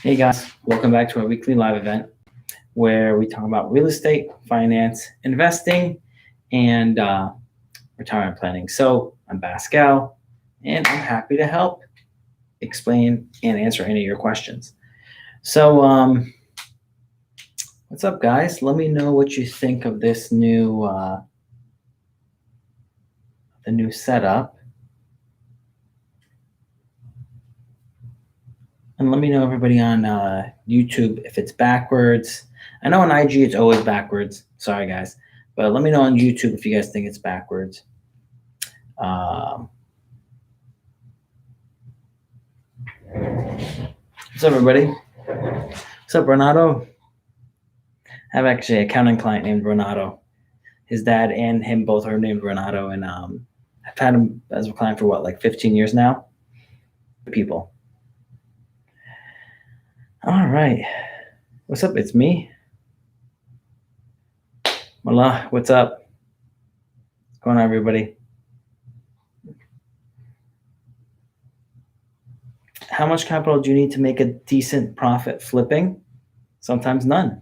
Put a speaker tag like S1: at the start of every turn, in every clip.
S1: Hey guys, welcome back to our weekly live event where we talk about real estate, finance, investing, and retirement planning. So I'm Pascal, and I'm happy to help explain and answer any of your questions. So what's up, guys? Let me know what you think of this new the new setup. And let me know, everybody on YouTube, if it's backwards. I know on IG it's always backwards. Sorry, guys. But let me know on YouTube if you guys think it's backwards. What's up, everybody? What's up, Renato? I have actually an accounting client named Renato. His dad and him both are named Renato. And I've had him as a client for, like 15 years now? People. All right. What's up? It's me. Mala, what's up? What's going on, everybody? How much capital do you need to make a decent profit flipping? Sometimes none.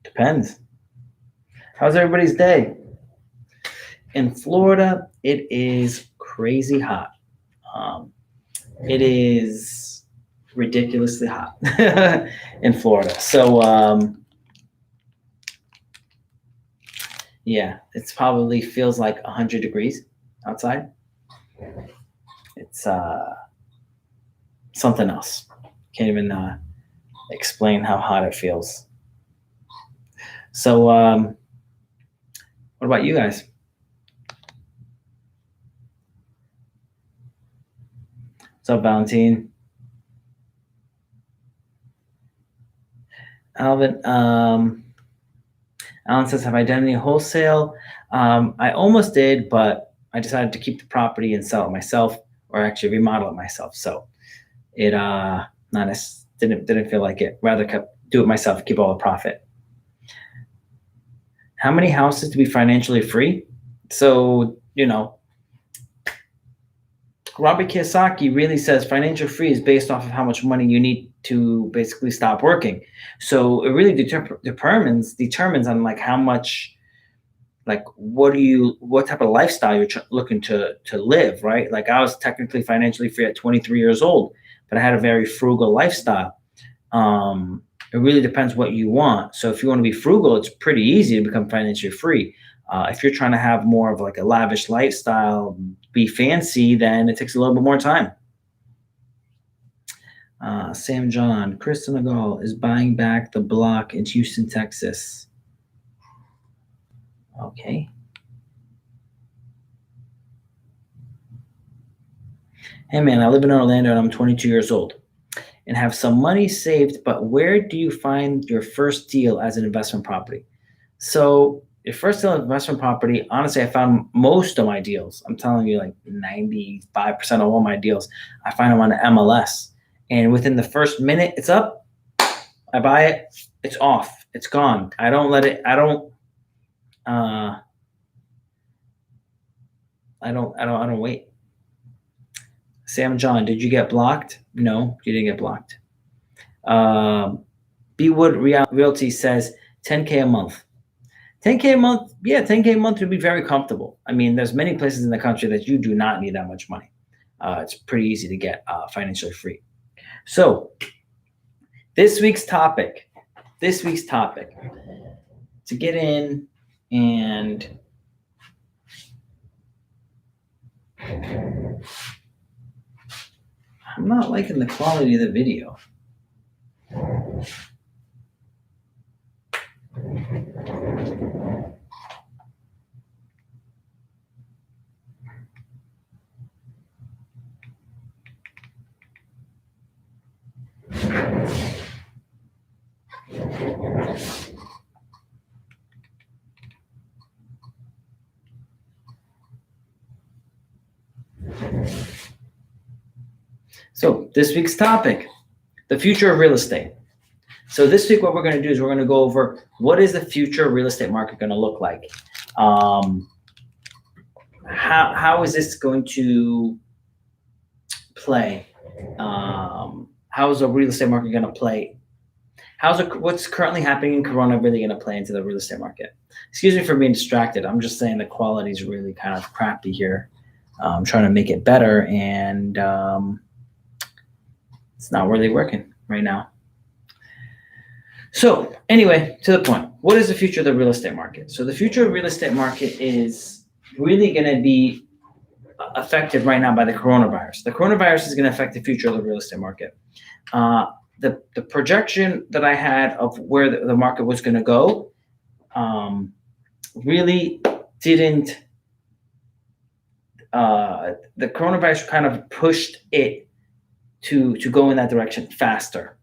S1: Depends. How's everybody's day? In Florida, it is crazy hot. It is ridiculously hot in Florida. So, yeah, it's probably feels like 100 degrees outside. It's something else. Can't even explain how hot it feels. So, what about you guys? What's up, Valentine? Alvin, Alan says, have I done any wholesale? I almost did, but I decided to keep the property and sell it myself, or actually remodel it myself. So it didn't feel like it. Rather do it myself, keep all the profit. How many houses to be financially free? So, Robert Kiyosaki really says financial free is based off of how much money you need to basically stop working. So it really determines on like how much, like what type of lifestyle you're looking to live, right? Like I was technically financially free at 23 years old, but I had a very frugal lifestyle. It really depends what you want. So if you want to be frugal, it's pretty easy to become financially free. If you're trying to have more of like a lavish lifestyle, be fancy, then it takes a little bit more time. Sam John, Chris Senegal is buying back the block in Houston, Texas. Okay. Hey man, I live in Orlando and I'm 22 years old and have some money saved, but where do you find your first deal as an investment property? So your first deal investment property, honestly, I found most of my deals. I'm telling you, like 95% of all my deals, I find them on the MLS. And within the first minute, it's up. I buy it. It's off. It's gone. I don't let it. I don't wait. Sam John, did you get blocked? No, you didn't get blocked. B Wood Realty says 10K a month. 10K a month, yeah, 10K a month would be very comfortable. I mean, there's many places in the country that you do not need that much money. It's pretty easy to get financially free. So this week's topic, to get in and I'm not liking the quality of the video. So this week's topic, the future of real estate. So this week, what we're going to do is we're going to go over what is the future real estate market going to look like? How is this going to play? How's the real estate market going to play? What's currently happening in Corona really going to play into the real estate market? Excuse me for being distracted. I'm just saying the quality is really kind of crappy here. I'm trying to make it better, and it's not really working right now. So anyway, to the point, what is the future of the real estate market? So the future of the real estate market is really going to be affected right now by the coronavirus. The coronavirus is going to affect the future of the real estate market. The projection that I had of where the market was going to go really didn't. The coronavirus kind of pushed it to go in that direction faster.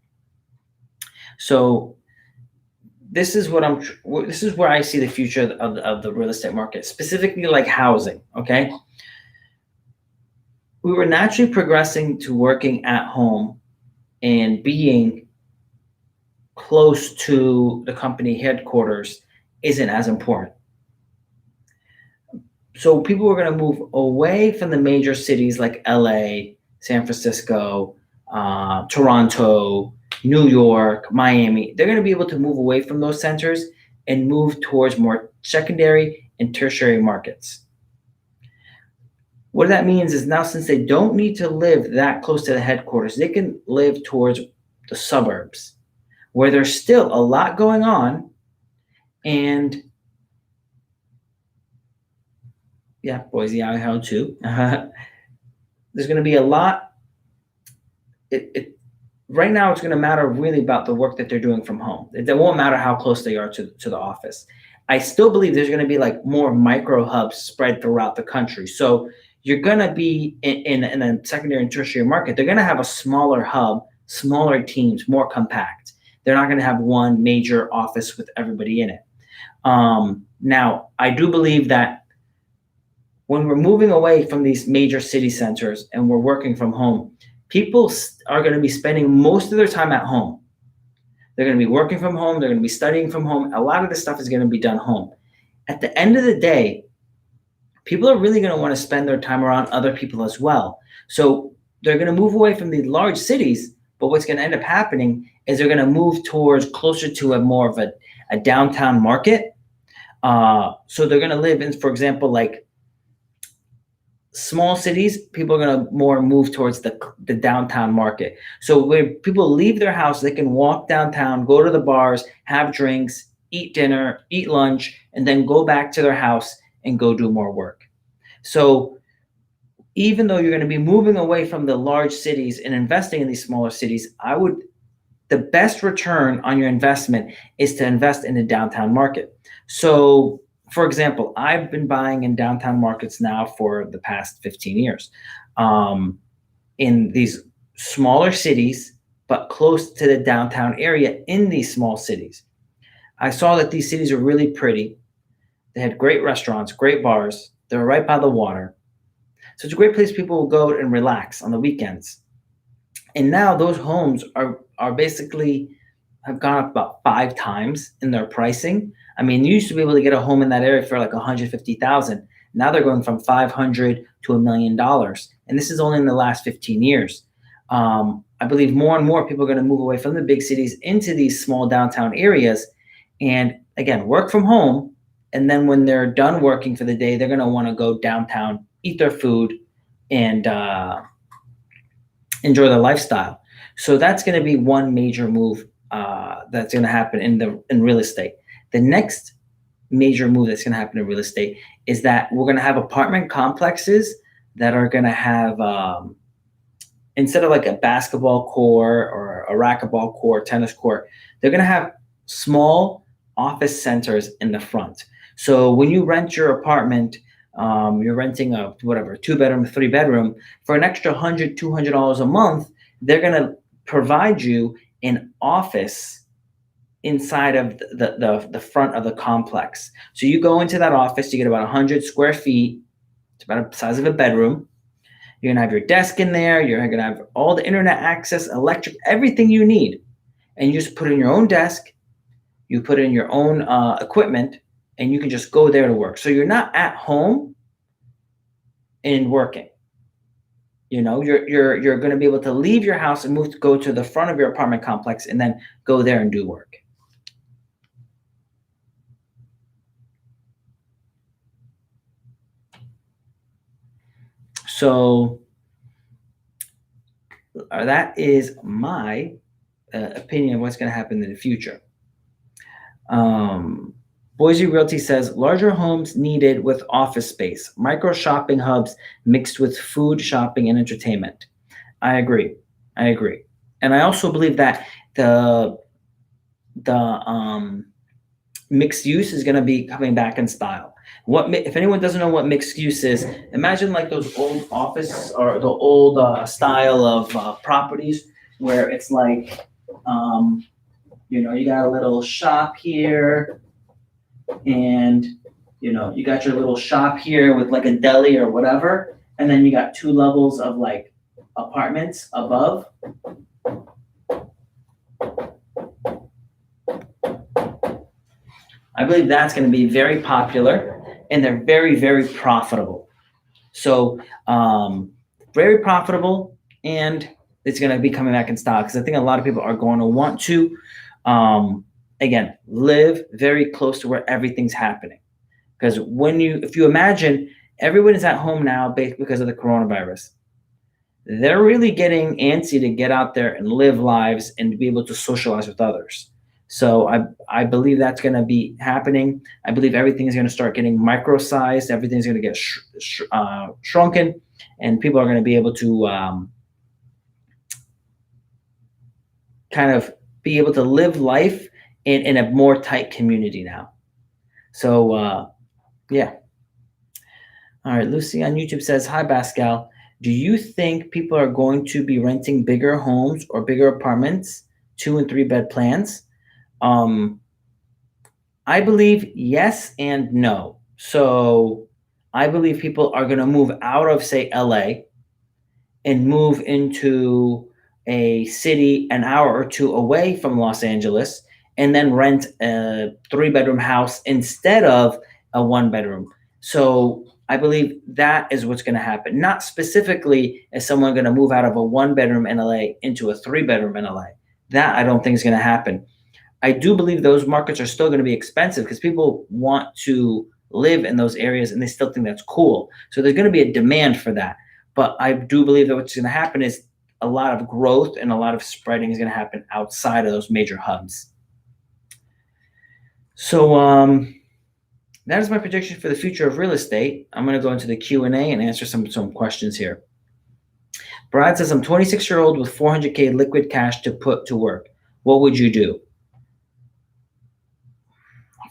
S1: So this is where I see the future of the real estate market, specifically like housing. Okay, we were naturally progressing to working at home and being close to the company headquarters isn't as important. So people were going to move away from the major cities like LA, San Francisco, Toronto, New York, Miami. They're going to be able to move away from those centers and move towards more secondary and tertiary markets. What that means is now, since they don't need to live that close to the headquarters, they can live towards the suburbs where there's still a lot going on. And yeah, Boise, Idaho too. There's going to be a lot. Right now, it's going to matter really about the work that they're doing from home. It won't matter how close they are to the office. I still believe there's going to be like more micro hubs spread throughout the country. So you're going to be in a secondary and tertiary market. They're going to have a smaller hub, smaller teams, more compact. They're not going to have one major office with everybody in it. Now, I do believe that when we're moving away from these major city centers and we're working from home, people are going to be spending most of their time at home. They're going to be working from home. They're going to be studying from home. A lot of this stuff is going to be done home. At the end of the day, people are really going to want to spend their time around other people as well. So they're going to move away from the large cities, but what's going to end up happening is they're going to move towards closer to a more of a downtown market. So they're going to live in, for example, like small cities, people are going to more move towards the downtown market. So when people leave their house, they can walk downtown, go to the bars, have drinks, eat dinner, eat lunch, and then go back to their house and go do more work. So even though you're going to be moving away from the large cities and investing in these smaller cities, the best return on your investment is to invest in the downtown market. So for example, I've been buying in downtown markets now for the past 15 years, in these smaller cities, but close to the downtown area in these small cities. I saw that these cities are really pretty. They had great restaurants, great bars. They're right by the water. So it's a great place people will go and relax on the weekends. And now those homes are basically have gone up about 5 times in their pricing. I mean, you used to be able to get a home in that area for like $150,000. Now they're going from $500 to $1 million, and this is only in the last 15 years. I believe more and more people are going to move away from the big cities into these small downtown areas, and again, work from home. And then when they're done working for the day, they're going to want to go downtown, eat their food, and enjoy their lifestyle. So that's going to be one major move that's going to happen in real estate. The next major move that's going to happen in real estate is that we're going to have apartment complexes that are going to have, instead of like a basketball court or a racquetball court, tennis court, they're going to have small office centers in the front. So when you rent your apartment, you're renting a 2-bedroom, 3-bedroom for an extra $100, $200 a month, they're going to provide you an office inside of the front of the complex. So you go into that office, you get about 100 square feet. It's about the size of a bedroom. You're gonna have your desk in there. You're gonna have all the internet access, electric, everything you need. And you just put in your own desk, you put in your own equipment, and you can just go there to work. So you're not at home and working. You're going to be able to leave your house and go to the front of your apartment complex and then go there and do work. So that is my opinion of what's going to happen in the future. Boise Realty says larger homes needed with office space, micro shopping hubs mixed with food, shopping, and entertainment. I agree. I agree. And I also believe that the mixed use is going to be coming back in style. If anyone doesn't know what mixed use is, imagine like those old office or the old style of properties where it's like, you got a little shop here, and you got your little shop here with like a deli or whatever, and then you got 2 levels of like apartments above. I believe that's going to be very popular, and they're very, very profitable. So, very profitable, and it's going to be coming back in style because I think a lot of people are going to want to, again, live very close to where everything's happening. Because if you imagine, everyone is at home now because of the coronavirus. They're really getting antsy to get out there and live lives and to be able to socialize with others. So I believe that's going to be happening. I believe everything is going to start getting micro-sized. Everything's going to get shrunken, and people are going to be able to kind of be able to live life in a more tight community now. So, yeah. All right, Lucy on YouTube says, hi, Pascal. Do you think people are going to be renting bigger homes or bigger apartments, 2 and 3 bed plans? I believe yes and no. So I believe people are going to move out of, say, LA and move into a city an hour or 2 away from Los Angeles and then rent a 3-bedroom house instead of a 1-bedroom. So I believe that is what's going to happen. Not specifically is someone going to move out of a 1-bedroom in LA into a 3-bedroom in LA. That I don't think is going to happen. I do believe those markets are still going to be expensive because people want to live in those areas and they still think that's cool. So there's going to be a demand for that. But I do believe that what's going to happen is a lot of growth and a lot of spreading is going to happen outside of those major hubs. So that is my prediction for the future of real estate. I'm going to go into the Q&A and answer some questions here. Brad says, I'm 26-year-old with $400K liquid cash to put to work. What would you do?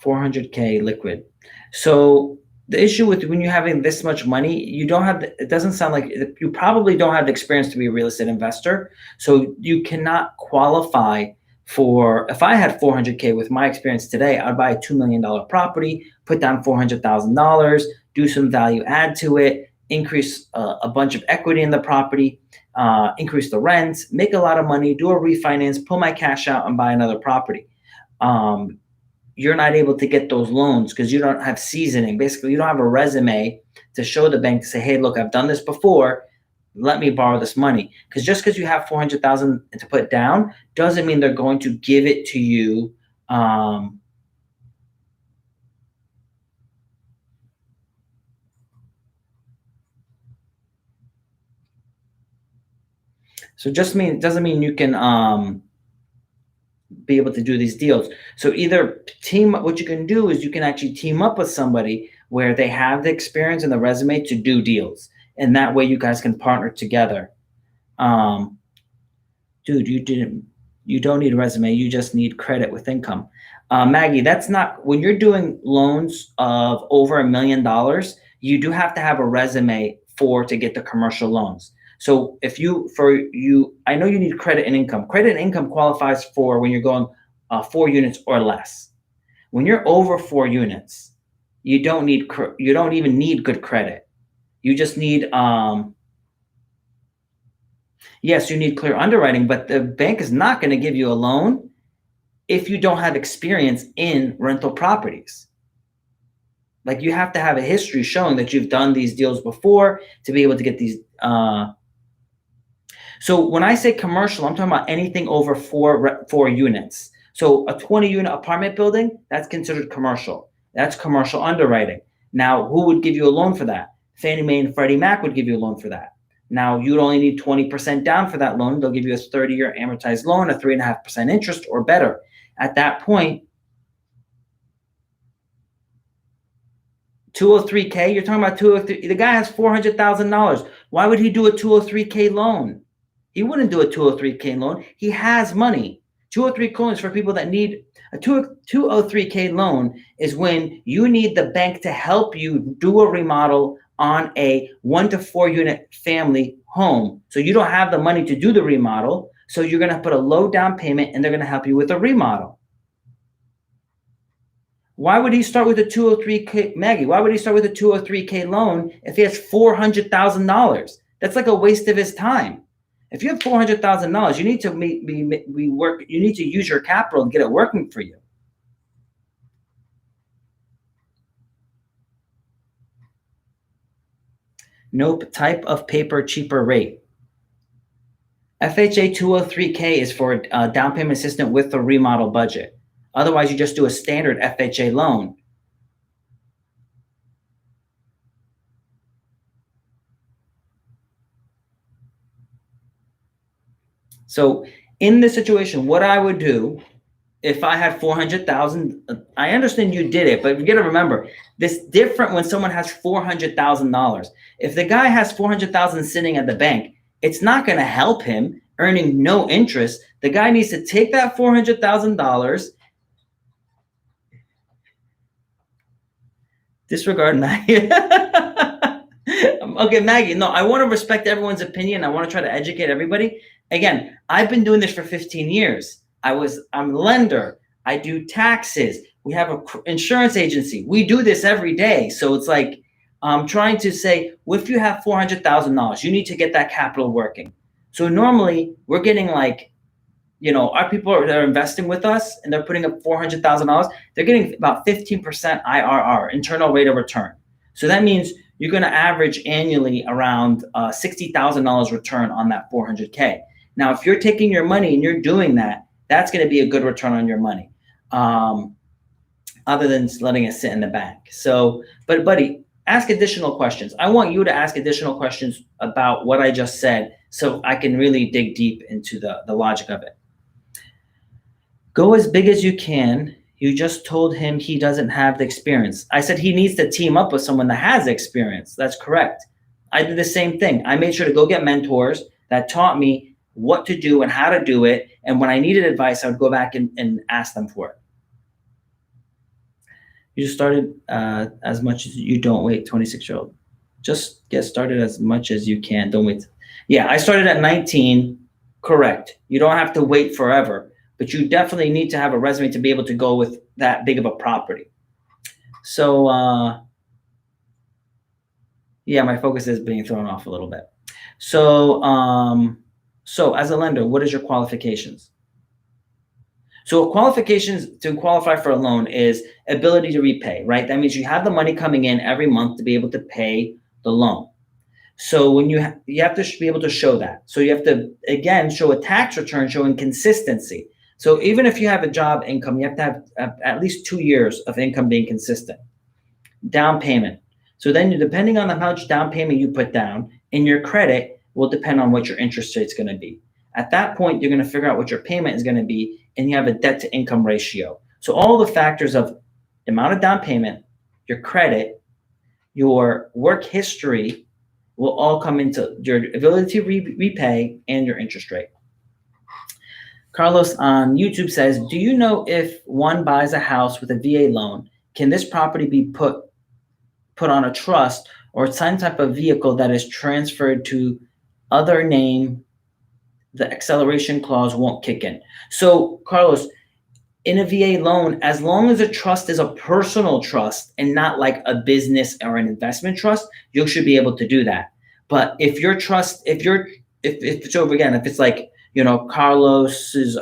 S1: 400K liquid. So the issue with when you're having this much money, it doesn't sound like you probably don't have the experience to be a real estate investor. So you cannot qualify for, if I had 400K with my experience today, I'd buy a $2 million property, put down $400,000, do some value add to it, increase a bunch of equity in the property, increase the rents, make a lot of money, do a refinance, pull my cash out and buy another property. You're not able to get those loans because you don't have seasoning. Basically, you don't have a resume to show the bank to say, hey, look, I've done this before. Let me borrow this money. Because just because you have $400,000 to put down doesn't mean they're going to give it to you. So it doesn't mean you can be able to do these deals. So what you can do is you can actually team up with somebody where they have the experience and the resume to do deals. And that way you guys can partner together. Dude, you don't need a resume. You just need credit with income. Maggie, that's not, when you're doing loans of over $1 million, you do have to have a resume to get the commercial loans. So I know you need credit and income. Credit and income qualifies for when you're going 4 units or less. When you're over 4 units, you don't even need good credit. You just need, yes, you need clear underwriting, but the bank is not going to give you a loan if you don't have experience in rental properties. Like, you have to have a history showing that you've done these deals before to be able to get these So when I say commercial, I'm talking about anything over four units. So a 20 unit apartment building, that's considered commercial. That's commercial underwriting. Now, who would give you a loan for that? Fannie Mae and Freddie Mac would give you a loan for that. Now, you'd only need 20% down for that loan. They'll give you a 30-year amortized loan, a 3.5% interest or better. At that point, 203K, you're talking about 203. The guy has $400,000. Why would he do a 203K loan? He wouldn't do a 203K loan. He has money. 203K loan is for people that need a 203K loan is when you need the bank to help you do a remodel on a 1 to 4 unit family home. So you don't have the money to do the remodel. So you're going to put a low down payment and they're going to help you with a remodel. Why would he start with a 203K, Maggie? Why would he start with a 203K loan if he has $400,000? That's like a waste of his time. If you have $400,000, you need to work. You need to use your capital and get it working for you. Nope. Type of paper, cheaper rate. FHA 203K is for a down payment assistant with the remodel budget. Otherwise, you just do a standard FHA loan. So in this situation, what I would do if I had 400,000, I understand you did it, but you got to remember this different when someone has $400,000. If the guy has 400,000 sitting at the bank, it's not going to help him earning no interest. The guy needs to take that $400,000. Disregard Maggie. Okay, Maggie, no, I want to respect everyone's opinion. I want to try to educate everybody. Again, I've been doing this for 15 years. I'm a lender. I do taxes. We have an insurance agency. We do this every day. So it's like I'm trying to say, well, if you have $400,000, you need to get that capital working. So normally we're getting like, our people that are investing with us and they're putting up $400,000, they're getting about 15% IRR, internal rate of return. So that means you're going to average annually around $60,000 return on that 400K. Now, if you're taking your money and you're doing that, that's going to be a good return on your money, other than letting it sit in the bank. So, but buddy, ask additional questions. I want you to ask additional questions about what I just said so I can really dig deep into the logic of it. Go as big as you can. You just told him he doesn't have the experience. I said he needs to team up with someone that has experience. That's correct. I did the same thing. I made sure to go get mentors that taught me what to do and how to do it. And when I needed advice, I would go back and ask them for it. You just started as much as you don't wait, 26-year-old. Just get started as much as you can. Don't wait. Yeah, I started at 19. Correct. You don't have to wait forever. But you definitely need to have a resume to be able to go with that big of a property. So, yeah, my focus is being thrown off a little bit. So, so as a lender, what is your qualifications? So qualifications to qualify for a loan is ability to repay, right? That means you have the money coming in every month to be able to pay the loan. So when you have to be able to show that. So you have to, again, show a tax return showing consistency. So even if you have a job income, you have to have at least 2 years of income being consistent. Down payment. So then depending on how much down payment you put down, and your credit will depend on what your interest rate is going to be. At that point, you're going to figure out what your payment is going to be, and you have a debt to income ratio. So all the factors of amount of down payment, your credit, your work history will all come into your ability to repay and your interest rate. Carlos on YouTube says, do you know if one buys a house with a VA loan, can this property be put on a trust or some type of vehicle that is transferred to other name? The acceleration clause won't kick in. So Carlos, in a VA loan, as long as a trust is a personal trust and not like a business or an investment trust, you should be able to do that. But if your trust, if it's over again, if it's like, Carlos's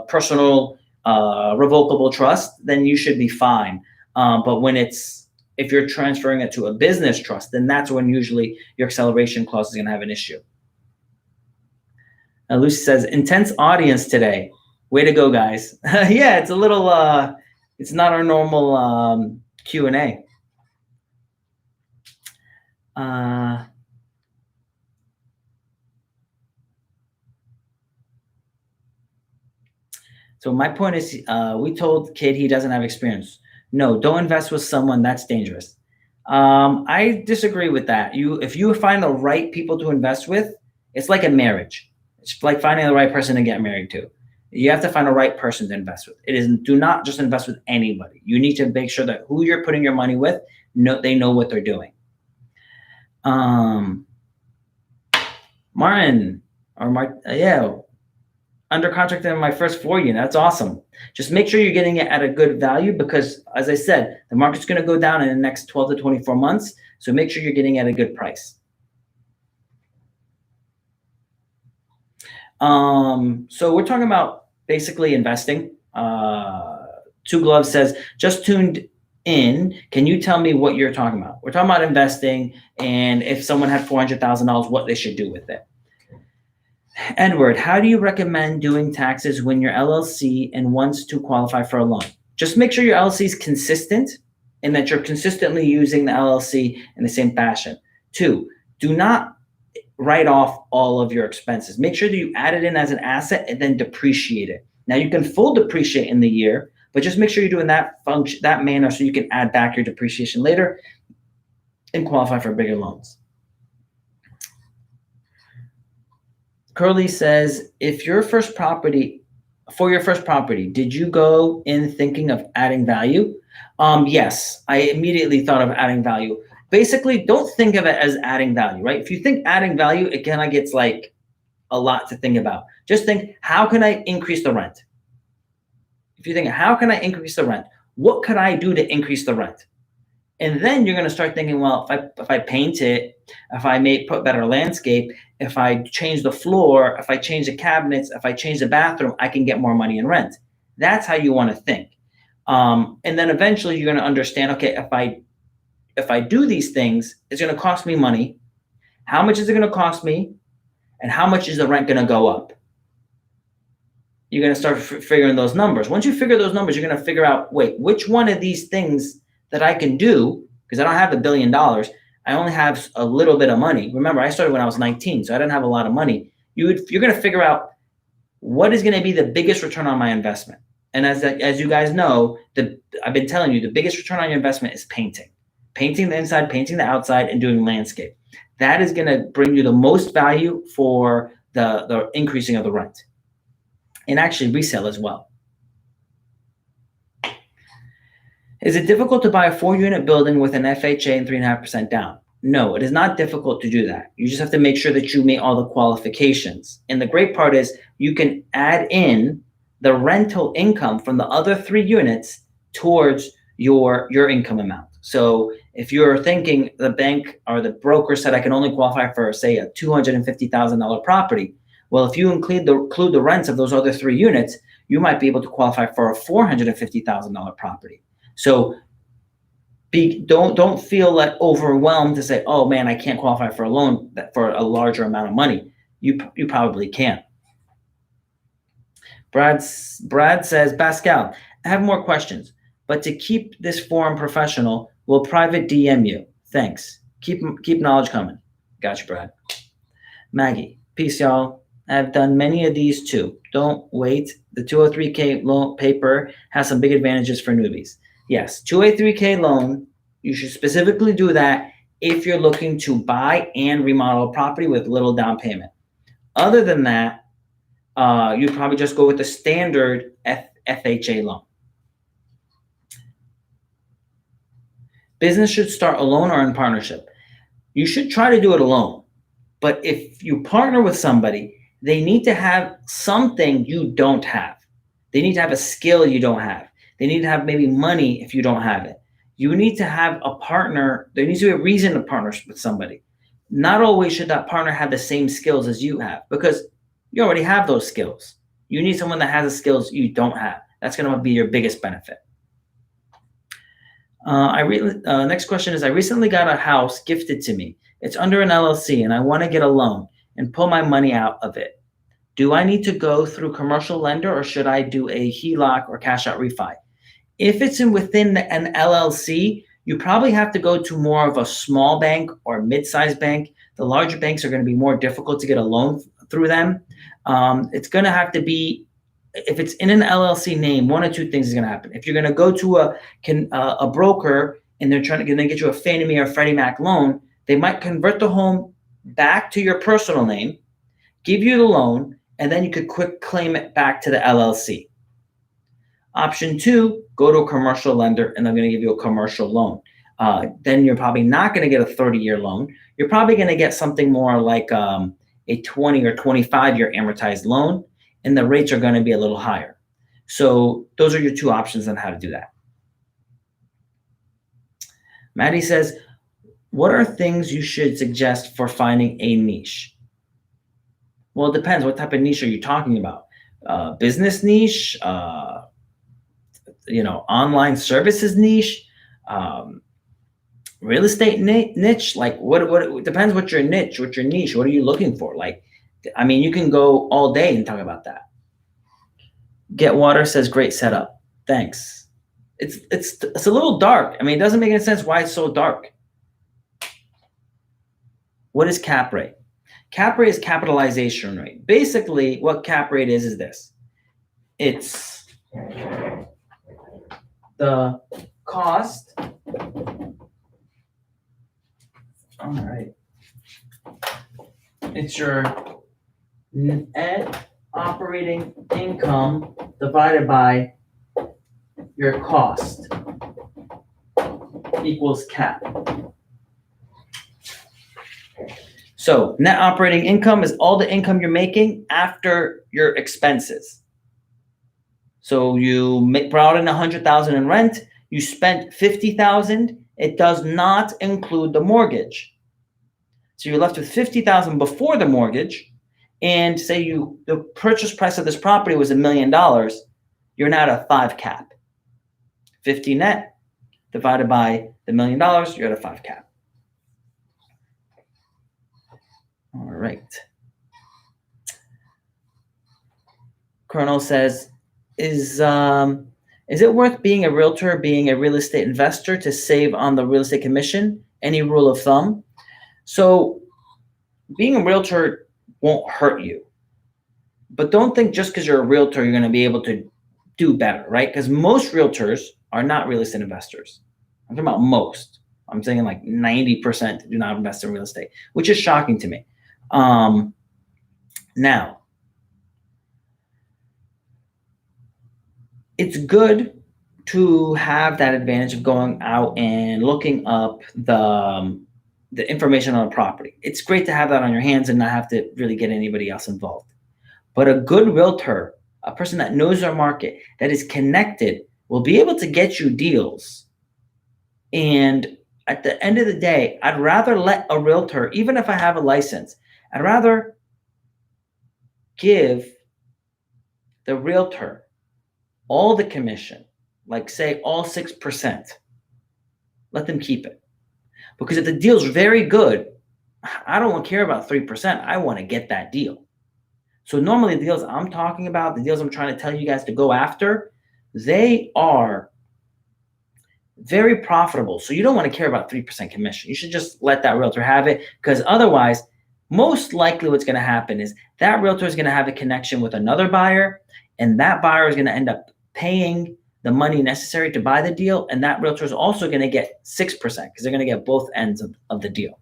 S1: personal revocable trust, then you should be fine. But if you're transferring it to a business trust, then that's when usually your acceleration clause is going to have an issue. Lucy says, intense audience today. Way to go, guys. Yeah, it's a little, it's not our normal Q&A. So my point is, we told kid he doesn't have experience. No, don't invest with someone that's dangerous. I disagree with that. If you find the right people to invest with, it's like a marriage. It's like finding the right person to get married to. You have to find the right person to invest with. It is do not just invest with anybody. You need to make sure that who you're putting your money with, they know what they're doing. Martin under contract in my first 4 unit. That's awesome. Just make sure you're getting it at a good value because, as I said, the market's going to go down in the next 12 to 24 months. So make sure you're getting at a good price. So we're talking about basically investing. Two Gloves says, just tuned in. Can you tell me what you're talking about? We're talking about investing and if someone had $400,000, what they should do with it. Edward, how do you recommend doing taxes when your LLC and wants to qualify for a loan? Just make sure your LLC is consistent and that you're consistently using the LLC in the same fashion. 2, do not write off all of your expenses. Make sure that you add it in as an asset and then depreciate it. Now you can full depreciate in the year, but just make sure you're doing that manner so you can add back your depreciation later and qualify for bigger loans. Curly says, for your first property, did you go in thinking of adding value? Yes, I immediately thought of adding value. Basically, don't think of it as adding value, right? If you think adding value, it kind of gets like a lot to think about. Just think, how can I increase the rent? If you think, how can I increase the rent? What could I do to increase the rent? And then you're going to start thinking, well, if I paint it, if I put better landscape, if I change the floor, if I change the cabinets, if I change the bathroom, I can get more money in rent. That's how you want to think. And then eventually you're going to understand, okay, if I do these things, it's going to cost me money. How much is it going to cost me? And how much is the rent going to go up? You're going to start figuring those numbers. Once you figure those numbers, you're going to figure out, wait, which one of these things that I can do, because I don't have $1 billion, I only have a little bit of money. Remember, I started when I was 19, so I didn't have a lot of money. You're going to figure out what is going to be the biggest return on my investment. And as you guys know, I've been telling you, the biggest return on your investment is painting. Painting the inside, painting the outside, and doing landscape. That is going to bring you the most value for the increasing of the rent. And actually resale as well. Is it difficult to buy a 4-unit building with an FHA and 3.5% down? No, it is not difficult to do that. You just have to make sure that you meet all the qualifications. And the great part is you can add in the rental income from the other 3 units towards your income amount. So if you're thinking the bank or the broker said I can only qualify for, say, a $250,000 property, well, if you include the rents of those other 3 units, you might be able to qualify for a $450,000 property. So don't feel like overwhelmed to say, oh man, I can't qualify for a loan for a larger amount of money. You probably can. Brad says, Pascal, I have more questions, but to keep this forum professional, will private DM you. Thanks. Keep knowledge coming. Gotcha, Brad. Maggie, peace, y'all. I've done many of these too. Don't wait. The 203K loan paper has some big advantages for newbies. Yes, 203K loan, you should specifically do that if you're looking to buy and remodel a property with little down payment. Other than that, you probably just go with the standard FHA loan. Business should start alone or in partnership. You should try to do it alone. But if you partner with somebody, they need to have something you don't have. They need to have a skill you don't have. They need to have maybe money if you don't have it. You need to have a partner. There needs to be a reason to partner with somebody. Not always should that partner have the same skills as you have because you already have those skills. You need someone that has the skills you don't have. That's going to be your biggest benefit. Next question is, I recently got a house gifted to me. It's under an LLC and I want to get a loan and pull my money out of it. Do I need to go through commercial lender or should I do a HELOC or cash out refi? If it's within an LLC, you probably have to go to more of a small bank or mid-sized bank. The larger banks are going to be more difficult to get a loan through them. It's going to have to be, if it's in an LLC name, one of two things is going to happen. If you're going to go to a broker and they're trying to get you a Fannie Mae or Freddie Mac loan, they might convert the home back to your personal name, give you the loan, and then you could quick claim it back to the LLC. Option two, go to a commercial lender and they're going to give you a commercial loan. Then you're probably not going to get a 30-year loan. You're probably going to get something more like a 20 or 25-year amortized loan, and the rates are going to be a little higher. So those are your two options on how to do that. Maddie says, what are things you should suggest for finding a niche? Well, it depends. What type of niche are you talking about? Business niche, online services niche, real estate niche. Like what it depends what your niche, what are you looking for? Like, I mean, you can go all day and talk about that. Get Water says, great setup. Thanks. It's a little dark. I mean, it doesn't make any sense why it's so dark. What is cap rate? Cap rate is capitalization rate. Basically, what cap rate is this. It's the cost. All right. It's your net operating income divided by your cost equals cap. So net operating income is all the income you're making after your expenses. So you brought in $100,000 in rent, you spent $50,000. It does not include the mortgage. So you're left with $50,000 before the mortgage, and say the purchase price of this property was $1 million, you're now at a 5 cap. 50 net divided by the $1 million, you're at a 5 cap. All right. Colonel says, is it worth being a realtor, being a real estate investor to save on the real estate commission? Any rule of thumb? So being a realtor won't hurt you. But don't think just because you're a realtor, you're going to be able to do better, right? Because most realtors are not real estate investors. I'm talking about most. I'm saying like 90% do not invest in real estate, which is shocking to me. Now, it's good to have that advantage of going out and looking up the information on a property. It's great to have that on your hands and not have to really get anybody else involved. But a good realtor, a person that knows their market, that is connected, will be able to get you deals. And at the end of the day, I'd rather let a realtor, even if I have a license, I'd rather give the realtor all the commission, like say all 6%. Let them keep it. Because if the deal's very good, I don't care about 3%. I want to get that deal. So normally the deals I'm talking about, the deals I'm trying to tell you guys to go after, they are very profitable. So you don't want to care about 3% commission. You should just let that realtor have it, because otherwise, most likely what's going to happen is that realtor is going to have a connection with another buyer, and that buyer is going to end up paying the money necessary to buy the deal, and that realtor is also going to get 6% because they're going to get both ends of the deal.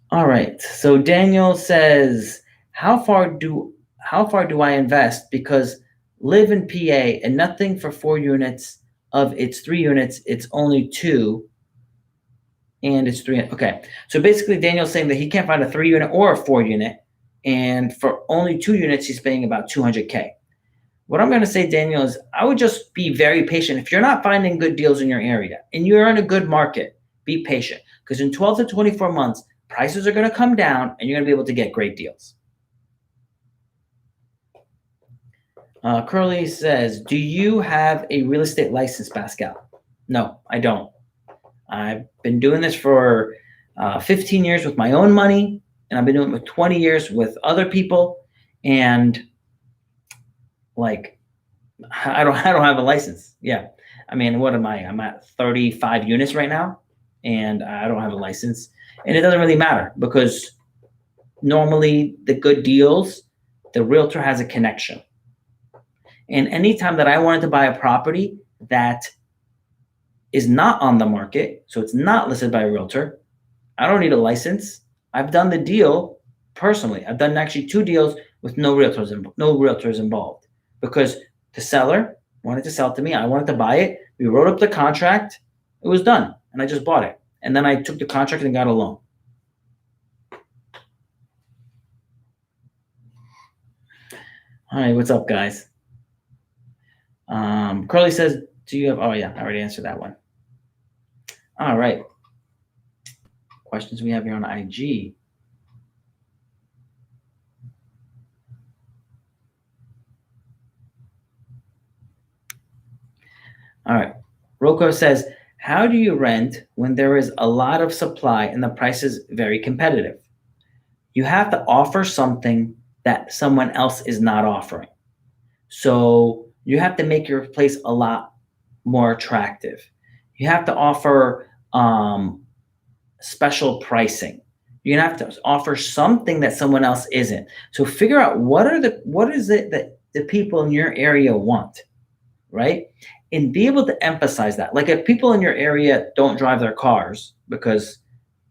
S1: All right. So Daniel says, how far do I invest? Because live in PA and nothing for 4 units of its 3 units. It's only 2 and it's 3. Okay. So basically Daniel's saying that he can't find a 3 unit or a 4 unit. And for only 2 units, he's paying about $200K. What I'm going to say, Daniel, is I would just be very patient. If you're not finding good deals in your area and you're in a good market, be patient, because in 12 to 24 months, prices are going to come down and you're going to be able to get great deals. Curly says, do you have a real estate license, Pascal? No, I don't. I've been doing this for 15 years with my own money and I've been doing it with 20 years with other people, and like I don't have a license. Yeah. I mean, what am I? I'm at 35 units right now, and I don't have a license. And it doesn't really matter because normally the good deals, the realtor has a connection. And anytime that I wanted to buy a property that is not on the market, so it's not listed by a realtor, I don't need a license. I've done the deal personally. I've done actually 2 deals with no realtors involved, because the seller wanted to sell to me. I wanted to buy it. We wrote up the contract. It was done, and I just bought it. And then I took the contract and got a loan. All right, what's up, guys? Curly says, do you have, oh yeah, I already answered that one. All right. Questions we have here on IG. All right. Rocco says, how do you rent when there is a lot of supply and the price is very competitive? You have to offer something that someone else is not offering. So you have to make your place a lot more attractive. You have to offer special pricing. You're gonna have to offer something that someone else isn't. So figure out what is it that the people in your area want, right? And be able to emphasize that. Like if people in your area don't drive their cars because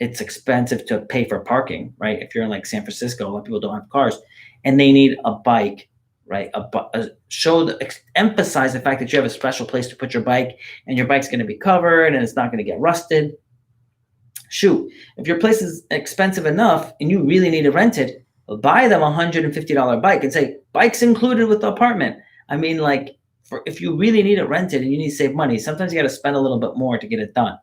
S1: it's expensive to pay for parking, right? If you're in like San Francisco, a lot of people don't have cars, and they need a bike, right? Emphasize the fact that you have a special place to put your bike, and your bike's going to be covered and it's not going to get rusted. Shoot, if your place is expensive enough and you really need to rent it, buy them a $150 bike and say, bike's included with the apartment. I mean, like, if you really need it rented and you need to save money, sometimes you got to spend a little bit more to get it done.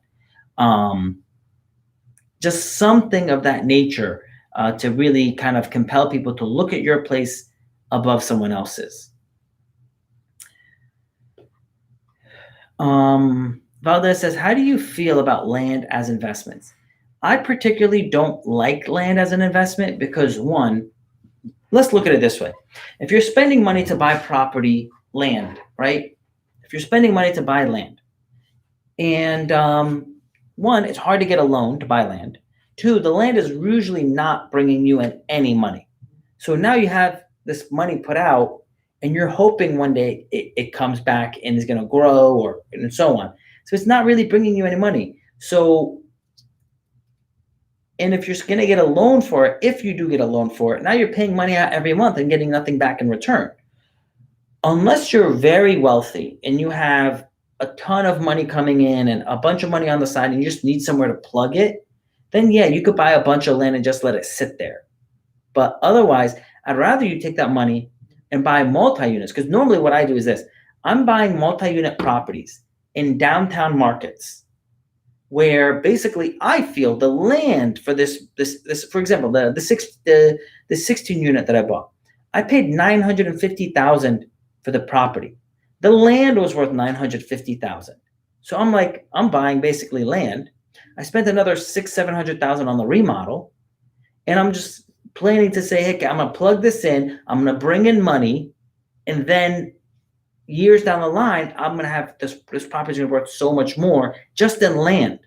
S1: Just something of that nature to really kind of compel people to look at your place above someone else's. Valdez says, how do you feel about land as investments? I particularly don't like land as an investment because, one, let's look at it this way. If you're spending money to buy property, land, right? If you're spending money to buy land, and one, it's hard to get a loan to buy land. 2, the land is usually not bringing you in any money. So now you have this money put out, and you're hoping one day it comes back and is going to grow, and so on. So it's not really bringing you any money. So, and if you're going to get a loan for it, if you do get a loan for it, now you're paying money out every month and getting nothing back in return. Unless you're very wealthy and you have a ton of money coming in and a bunch of money on the side and you just need somewhere to plug it, then yeah, you could buy a bunch of land and just let it sit there. But otherwise, I'd rather you take that money and buy multi-units, because normally what I do is this. I'm buying multi-unit properties in downtown markets where basically I feel the land for this for example, the 16 unit that I bought, I paid $950,000 for the property. The land was worth $950,000. So I'm buying basically land. I spent another $600,000-700,000 on the remodel, and I'm just planning to say, hey, I'm gonna plug this in, I'm gonna bring in money, and then years down the line, I'm gonna have this property's gonna be worth so much more just in land.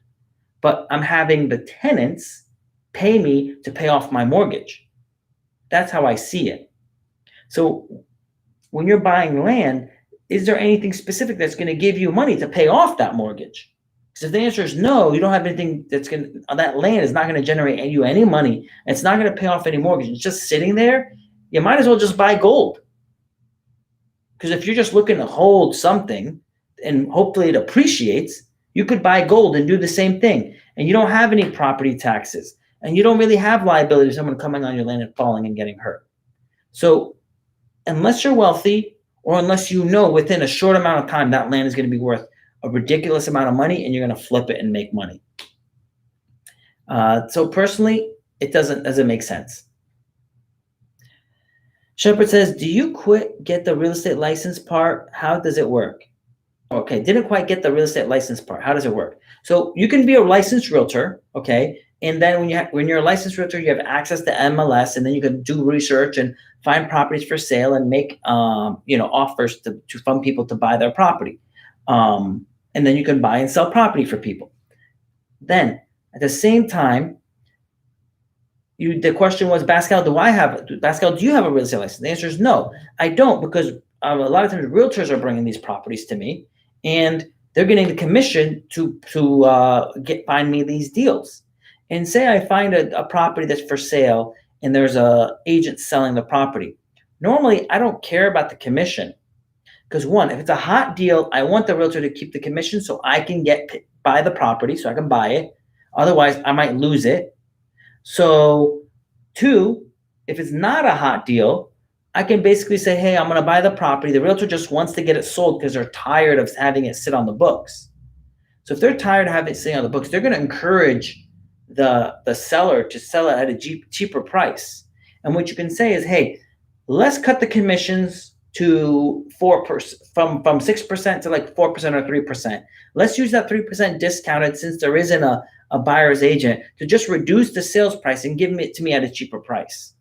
S1: But I'm having the tenants pay me to pay off my mortgage. That's how I see it. So when you're buying land, is there anything specific that's going to give you money to pay off that mortgage? Because if the answer is no, you don't have anything that land is not going to generate you any money. It's not going to pay off any mortgage. It's just sitting there. You might as well just buy gold. Because if you're just looking to hold something and hopefully it appreciates, you could buy gold and do the same thing. And you don't have any property taxes. And you don't really have liability of someone coming on your land and falling and getting hurt. So unless you're wealthy, or unless you know within a short amount of time that land is going to be worth a ridiculous amount of money and you're going to flip it and make money. So personally, it doesn't make sense. Shepard says, do you get the real estate license part? How does it work? Okay, didn't quite get the real estate license part. How does it work? So you can be a licensed realtor, okay, And then when you're a licensed realtor, you have access to MLS, and then you can do research and find properties for sale and make offers from people to buy their property. And then you can buy and sell property for people. Then at the same time, the question was, Pascal, do you have a real estate license? The answer is no, I don't, because a lot of times realtors are bringing these properties to me, and they're getting the commission to find me these deals. And say I find a property that's for sale, and there's a agent selling the property. Normally, I don't care about the commission, because one, if it's a hot deal, I want the realtor to keep the commission so I can buy the property, so I can buy it. Otherwise, I might lose it. So, two, if it's not a hot deal, I can basically say, hey, I'm going to buy the property. The realtor just wants to get it sold because they're tired of having it sit on the books. So if they're tired of having it sitting on the books, they're going to encourage the seller to sell it at a cheaper price. And what you can say is, hey, let's cut the commissions to 4%, from 6% to like 4% or 3%. Let's use that 3% discounted, since there isn't a buyer's agent, to just reduce the sales price and give it to me at a cheaper price.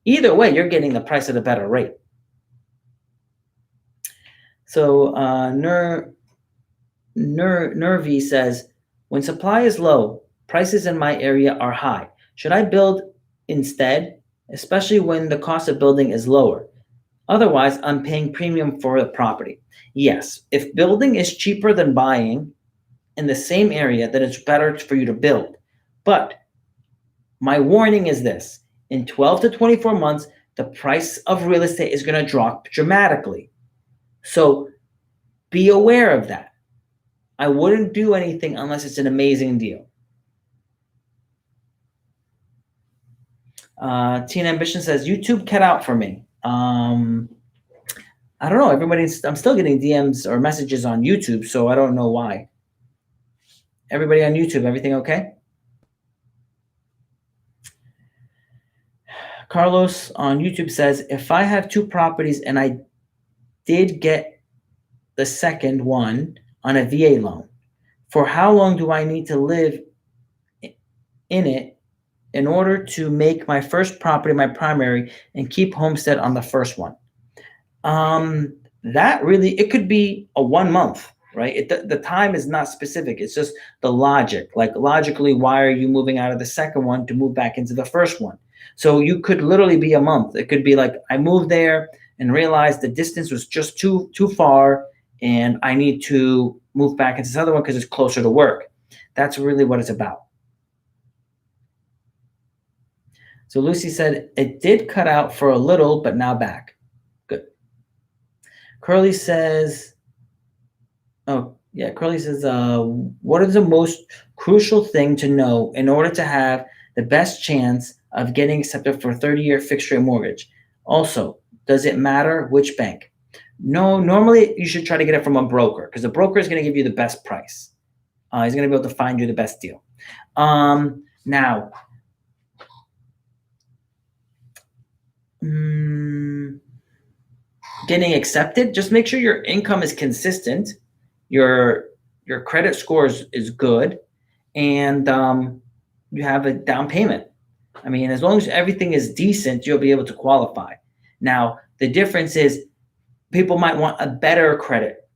S1: Either way, you're getting the price at a better rate. So Nervi says, when supply is low, prices in my area are high. Should I build instead, especially when the cost of building is lower? Otherwise, I'm paying premium for the property. Yes, if building is cheaper than buying in the same area, then it's better for you to build. But my warning is this: in 12 to 24 months, the price of real estate is going to drop dramatically. So be aware of that. I wouldn't do anything unless it's an amazing deal. Teen Ambition says, YouTube cut out for me. I don't know. I'm still getting DMs or messages on YouTube, so I don't know why. Everybody on YouTube, everything okay? Carlos on YouTube says, if I have 2 properties and I did get the second one on a VA loan, for how long do I need to live in it in order to make my first property my primary and keep homestead on the first one? That really, it could be a 1 month, right? The time is not specific. It's just the logic. Like, logically, why are you moving out of the second one to move back into the first one? So you could literally be a month. It could be like, I moved there and realized the distance was just too far, and I need to move back into this other one because it's closer to work. That's really what it's about. So Lucy said, it did cut out for a little, but now back. Good. Curly says, what is the most crucial thing to know in order to have the best chance of getting accepted for a 30-year fixed rate mortgage? Also, does it matter which bank? No, normally you should try to get it from a broker, because the broker is going to give you the best price. He's going to be able to find you the best deal. Now, getting accepted, just make sure your income is consistent, your credit score is good, and you have a down payment. I mean, as long as everything is decent, you'll be able to qualify. Now, the difference is people might want a better credit,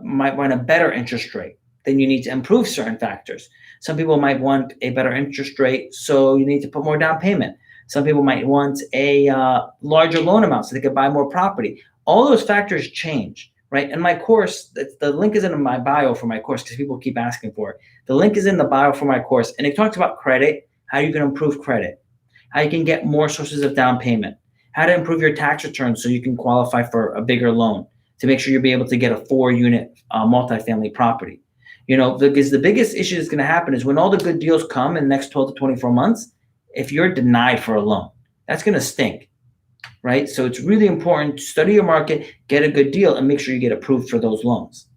S1: might want a better interest rate. Then you need to improve certain factors. Some people might want a better interest rate, so you need to put more down payment. Some people might want a larger loan amount so they could buy more property. All those factors change, right? In my course, the link is in my bio for my course, because people keep asking for it. The link is in the bio for my course, and it talks about credit, how you can improve credit, how you can get more sources of down payment, how to improve your tax returns so you can qualify for a bigger loan to make sure you'll be able to get a 4-unit multifamily property. Because the biggest issue that's going to happen is when all the good deals come in the next 12 to 24 months, if you're denied for a loan, that's going to stink, right? So it's really important to study your market, get a good deal, and make sure you get approved for those loans.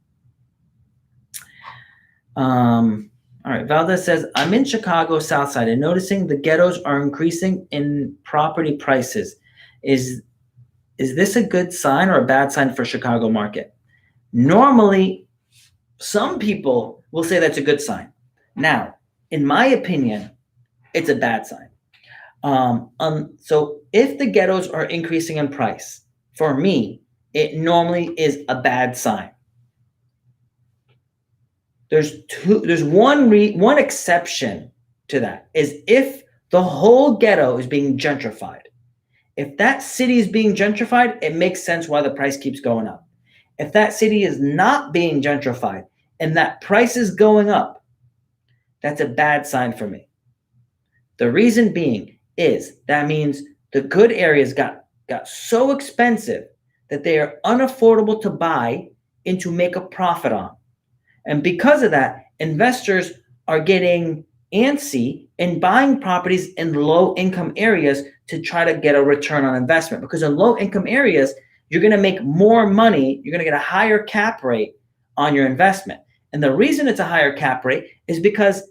S1: All right, Valdez says, I'm in Chicago, South Side, and noticing the ghettos are increasing in property prices. Is this a good sign or a bad sign for Chicago market? Normally, some people will say that's a good sign. Now, In my opinion, it's a bad sign. So if the ghettos are increasing in price, for me, it normally is a bad sign. There's one exception to that, is if the whole ghetto is being gentrified. If that city is being gentrified, it makes sense why the price keeps going up. If that city is not being gentrified and that price is going up, that's a bad sign for me. The reason being is that means the good areas got so expensive that they are unaffordable to buy and to make a profit on. And because of that, investors are getting antsy and buying properties in low income areas to try to get a return on investment. Because in low income areas, you're going to make more money. You're going to get a higher cap rate on your investment. And the reason it's a higher cap rate is because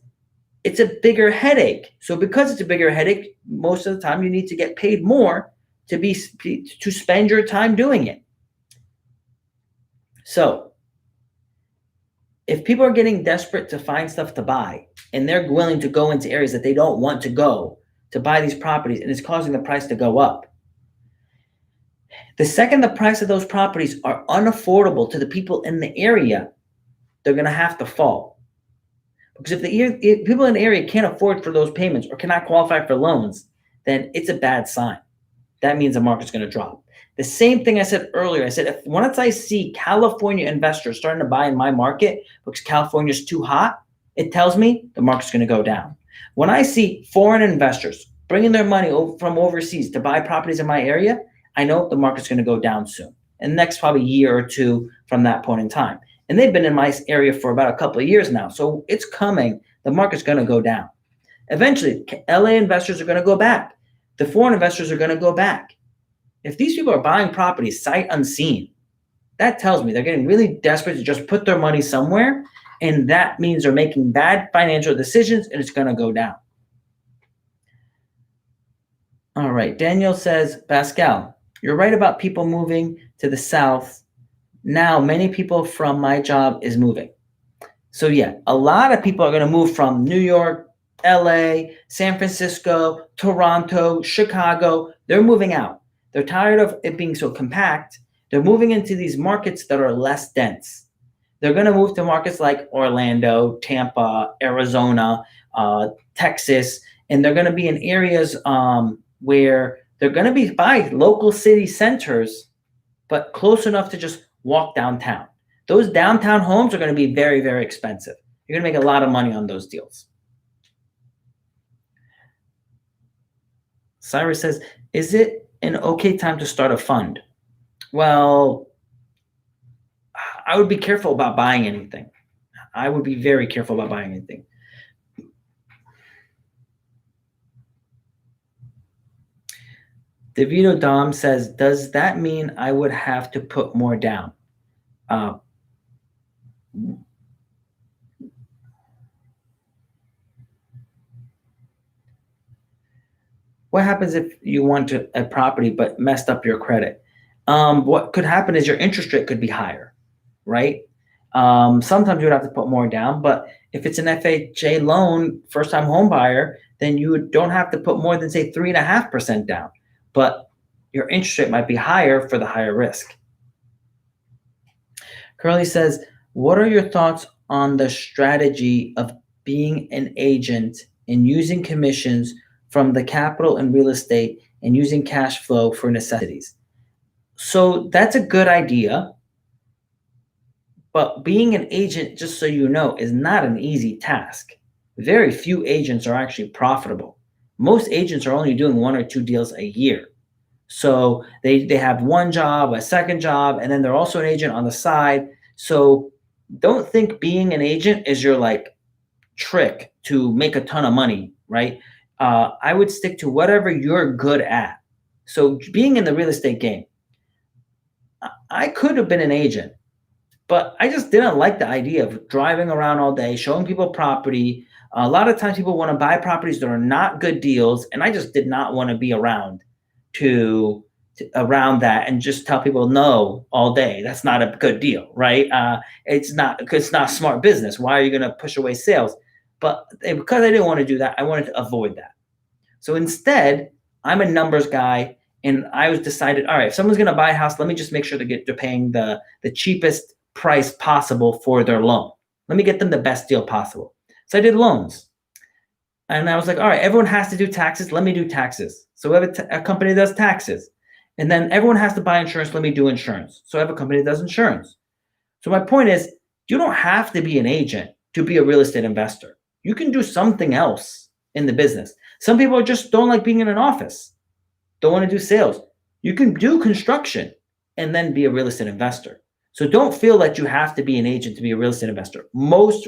S1: it's a bigger headache. So because it's a bigger headache, most of the time you need to get paid more to spend your time doing it. So if people are getting desperate to find stuff to buy and they're willing to go into areas that they don't want to go to buy these properties, and it's causing the price to go up, the second the price of those properties are unaffordable to the people in the area, they're going to have to fall. Because if people in the area can't afford for those payments or cannot qualify for loans, then it's a bad sign. That means the market's going to drop. The same thing I said earlier. I said, once I see California investors starting to buy in my market because California is too hot, it tells me the market's going to go down. When I see foreign investors bringing their money from overseas to buy properties in my area, I know the market's going to go down soon, in the next probably year or two from that point in time. And they've been in my area for about a couple of years now. So it's coming. The market's going to go down. Eventually, LA investors are going to go back. The foreign investors are going to go back. If these people are buying properties sight unseen, that tells me they're getting really desperate to just put their money somewhere. And that means they're making bad financial decisions, and it's going to go down. All right. Daniel says, Pascal, you're right about people moving to the South. Now, many people from my job is moving. So yeah, a lot of people are going to move from New York, LA, San Francisco, Toronto, Chicago. They're moving out. They're tired of it being so compact. They're moving into these markets that are less dense. They're going to move to markets like Orlando, Tampa, Arizona, Texas, and they're going to be in areas where they're going to be by local city centers, but close enough to just walk downtown. Those downtown homes are going to be very, very expensive. You're going to make a lot of money on those deals. Cyrus says, is it an okay time to start a fund? Well, I would be careful about buying anything. I would be very careful about buying anything. DeVito Dom says, does that mean I would have to put more down? What happens if you want a property but messed up your credit? What could happen is your interest rate could be higher, right? Sometimes you would have to put more down, but if it's an FHA loan, first-time home buyer, then you don't have to put more than, say, 3.5% down. But your interest rate might be higher for the higher risk. Curly says, what are your thoughts on the strategy of being an agent and using commissions from the capital and real estate and using cash flow for necessities? So that's a good idea. But being an agent, just so you know, is not an easy task. Very few agents are actually profitable. Most agents are only doing 1 or 2 deals a year. So they have one job, a second job, and then they're also an agent on the side. So don't think being an agent is your trick to make a ton of money, right? I would stick to whatever you're good at. So being in the real estate game, I could have been an agent, but I just didn't like the idea of driving around all day, showing people property. A lot of times people want to buy properties that are not good deals, and I just did not want to be around around that and just tell people no all day. That's not a good deal, right? It's not smart business. Why are you going to push away sales? But because I didn't want to do that, I wanted to avoid that. So instead, I'm a numbers guy, and I was decided, all right, if someone's going to buy a house, let me just make sure they're paying the cheapest price possible for their loan. Let me get them the best deal possible. So I did loans, and I was like, all right, everyone has to do taxes. Let me do taxes. So we have a company that does taxes, and then everyone has to buy insurance. Let me do insurance. So I have a company that does insurance. So my point is, you don't have to be an agent to be a real estate investor. You can do something else in the business. Some people just don't like being in an office, don't want to do sales. You can do construction and then be a real estate investor. So don't feel that you have to be an agent to be a real estate investor. Most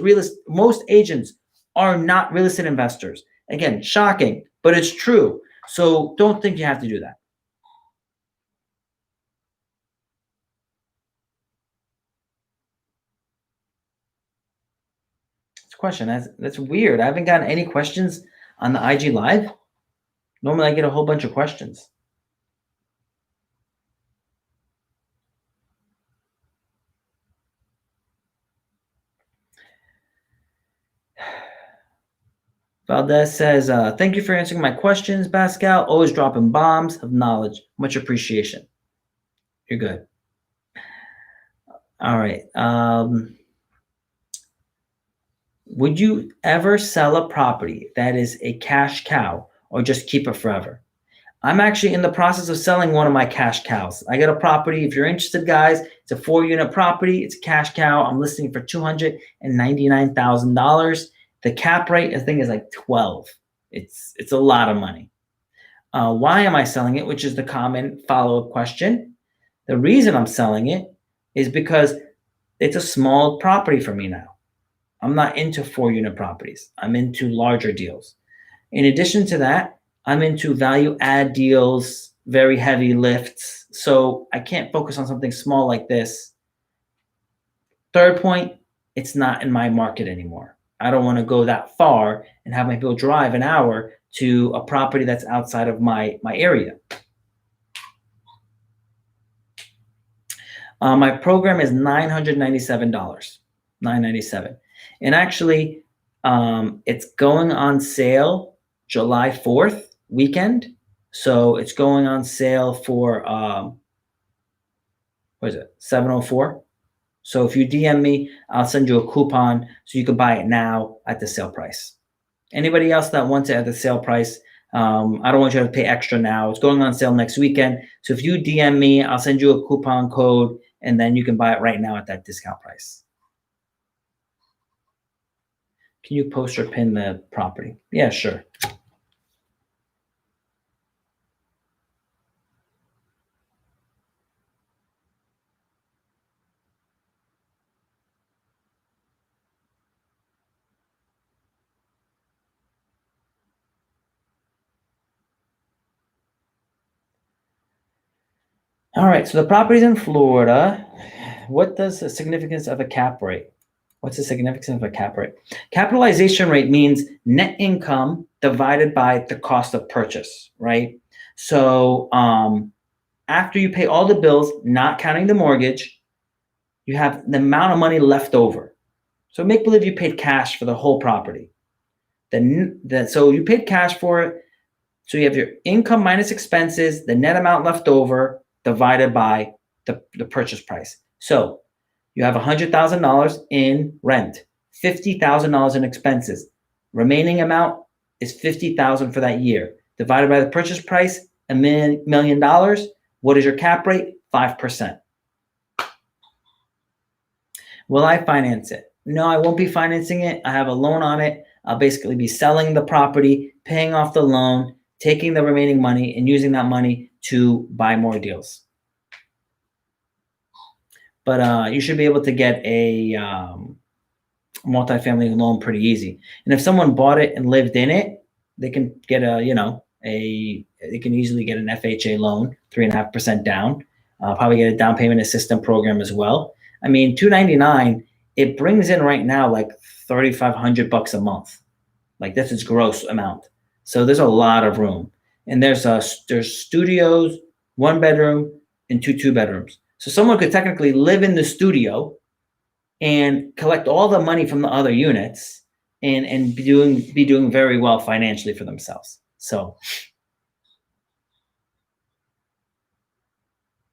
S1: agents are not real estate investors. Again, shocking, but it's true. So don't think you have to do that. Question. That's weird. I haven't gotten any questions on the IG Live. Normally I get a whole bunch of questions. Valdez says, thank you for answering my questions, Pascal. Always dropping bombs of knowledge. Much appreciation. You're good. All right. Would you ever sell a property that is a cash cow or just keep it forever? I'm actually in the process of selling one of my cash cows. I got a property. If you're interested, guys, it's a 4-unit property. It's a cash cow. I'm listing for $299,000. The cap rate, I think, is like 12. It's a lot of money. Why am I selling it? Which is the common follow-up question. The reason I'm selling it is because it's a small property for me now. I'm not into 4-unit properties. I'm into larger deals. In addition to that, I'm into value add deals, very heavy lifts. So I can't focus on something small like this. Third point, it's not in my market anymore. I don't want to go that far and have my people drive an hour to a property that's outside of my area. My program is $997, $997. And actually, it's going on sale July 4th weekend. So it's going on sale for, what is it, 704? So if you DM me, I'll send you a coupon so you can buy it now at the sale price. Anybody else that wants it at the sale price, I don't want you to pay extra now. It's going on sale next weekend. So if you DM me, I'll send you a coupon code, and then you can buy it right now at that discount price. Can you post or pin the property? Yeah, sure. All right, so the property's in Florida. What does the significance of a cap rate? What's the significance of a cap rate? Capitalization rate means net income divided by the cost of purchase, right? So after you pay all the bills, not counting the mortgage, you have the amount of money left over. So make believe you paid cash for the whole property. So you paid cash for it. So you have your income minus expenses, the net amount left over divided by the purchase price. So you have $100,000 in rent, $50,000 in expenses. Remaining amount is $50,000 for that year. Divided by the purchase price, $1 million. What is your cap rate? 5%. Will I finance it? No, I won't be financing it. I have a loan on it. I'll basically be selling the property, paying off the loan, taking the remaining money, and using that money to buy more deals. But you should be able to get a multifamily loan pretty easy. And if someone bought it and lived in it, they can get they can easily get an FHA loan, 3.5% down. Probably get a down payment assistance program as well. I mean, $299, it brings in right now like $3,500 a month. Like that's its gross amount. So there's a lot of room. And there's studios, 1 bedroom, and 2 bedrooms. So someone could technically live in the studio and collect all the money from the other units and be doing very well financially for themselves. So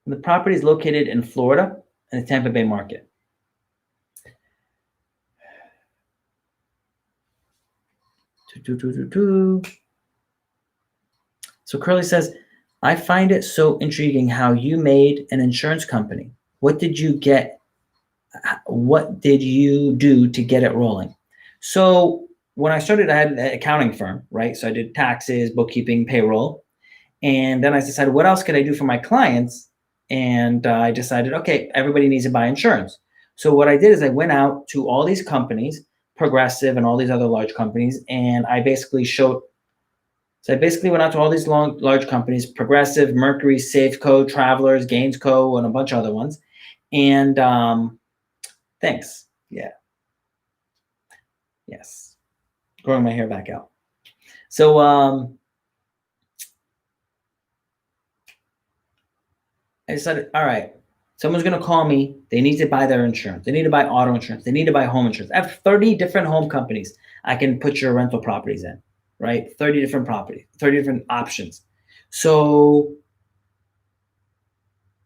S1: the property is located in Florida in the Tampa Bay market. So Curly says, I find it so intriguing how you made an insurance company. What did you get? What did you do to get it rolling? So when I started, I had an accounting firm, right? So I did taxes, bookkeeping, payroll. And then I decided, what else could I do for my clients? And I decided, okay, everybody needs to buy insurance. So what I did is I went out to all these companies, Progressive and all these other large companies, and I basically showed. So I basically went out to all these large companies: Progressive, Mercury, Safeco, Travelers, Gainsco, and a bunch of other ones. And thanks. Yeah. Yes. Growing my hair back out. So I decided, all right, someone's going to call me. They need to buy their insurance. They need to buy auto insurance. They need to buy home insurance. I have 30 different home companies I can put your rental properties in, right? 30 different properties, 30 different options. So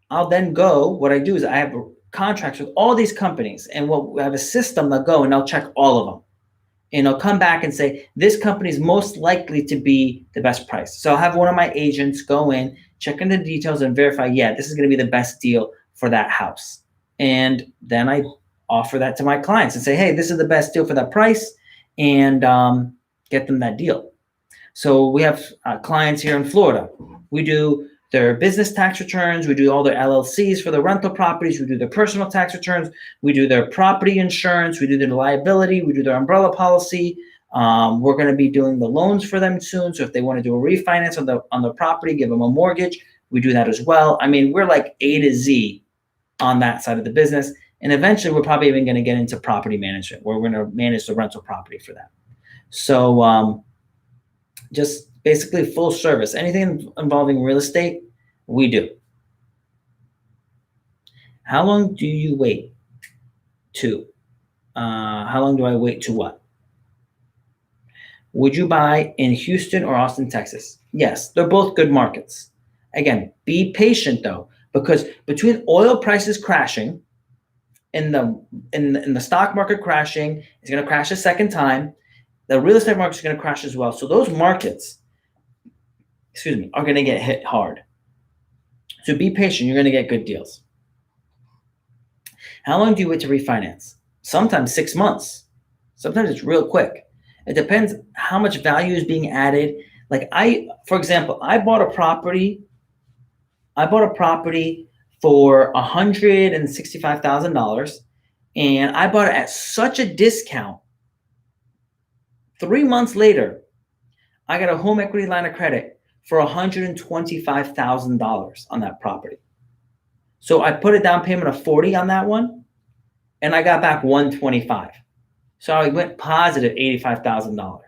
S1: I'll then go, what I do is I have contracts with all these companies, and I have a system that go and I'll check all of them. And I'll come back and say, this company is most likely to be the best price. So I'll have one of my agents go in, check in the details, and verify, yeah, this is going to be the best deal for that house. And then I offer that to my clients and say, hey, this is the best deal for that price, and get them that deal. So we have clients here in Florida. We do their business tax returns. We do all their LLCs for the rental properties. We do their personal tax returns. We do their property insurance. We do their liability. We do their umbrella policy. We're going to be doing the loans for them soon. So if they want to do a refinance on the property, give them a mortgage, we do that as well. I mean, we're like A to Z on that side of the business. And eventually, we're probably even going to get into property management, where we're going to manage the rental property for them. So just basically full service. Anything involving real estate, we do. How long do you wait to? How long do I wait to what? Would you buy in Houston or Austin, Texas? Yes, they're both good markets. Again, be patient though, because between oil prices crashing and the stock market crashing, it's going to crash a second time. The real estate market is going to crash as well. So those markets, are going to get hit hard. So be patient. You're going to get good deals. How long do you wait to refinance? Sometimes 6 months. Sometimes it's real quick. It depends how much value is being added. Like for example, I bought a property for $165,000, and I bought it at such a discount. 3 months later, I got a home equity line of credit for $125,000 on that property. So I put a down payment of $40 on that one, and I got back $125. So I went positive $85,000.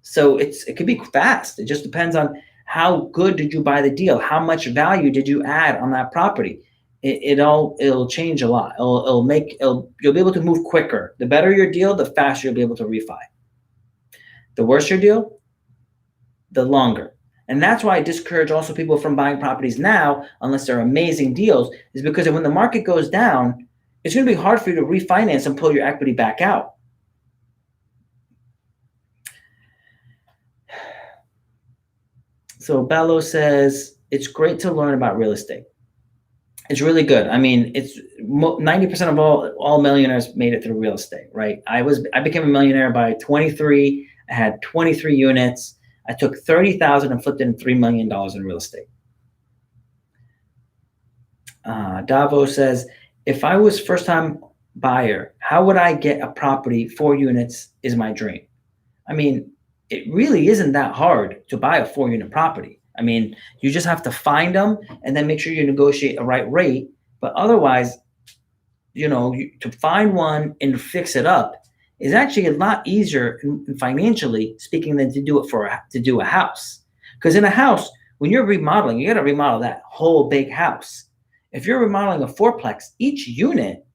S1: So it could be fast. It just depends on how good did you buy the deal, how much value did you add on that property. It'll change a lot. You'll be able to move quicker. The better your deal, the faster you'll be able to refi. The worse your deal, the longer. And that's why I discourage also people from buying properties now, unless they're amazing deals, is because when the market goes down, it's going to be hard for you to refinance and pull your equity back out. So Bello says, it's great to learn about real estate. It's really good. I mean, it's 90% of all millionaires made it through real estate, right? I became a millionaire by 23. I had 23 units. I took $30,000 and flipped in $3 million in real estate. Davo says, if I was first-time buyer, how would I get a property? 4 units is my dream. I mean, it really isn't that hard to buy a 4-unit property. I mean, you just have to find them and then make sure you negotiate the right rate. But otherwise, to find one and fix it up is actually a lot easier financially speaking than to do it to do a house. Because in a house, when you're remodeling, you got to remodel that whole big house. If you're remodeling a 4-plex, each unit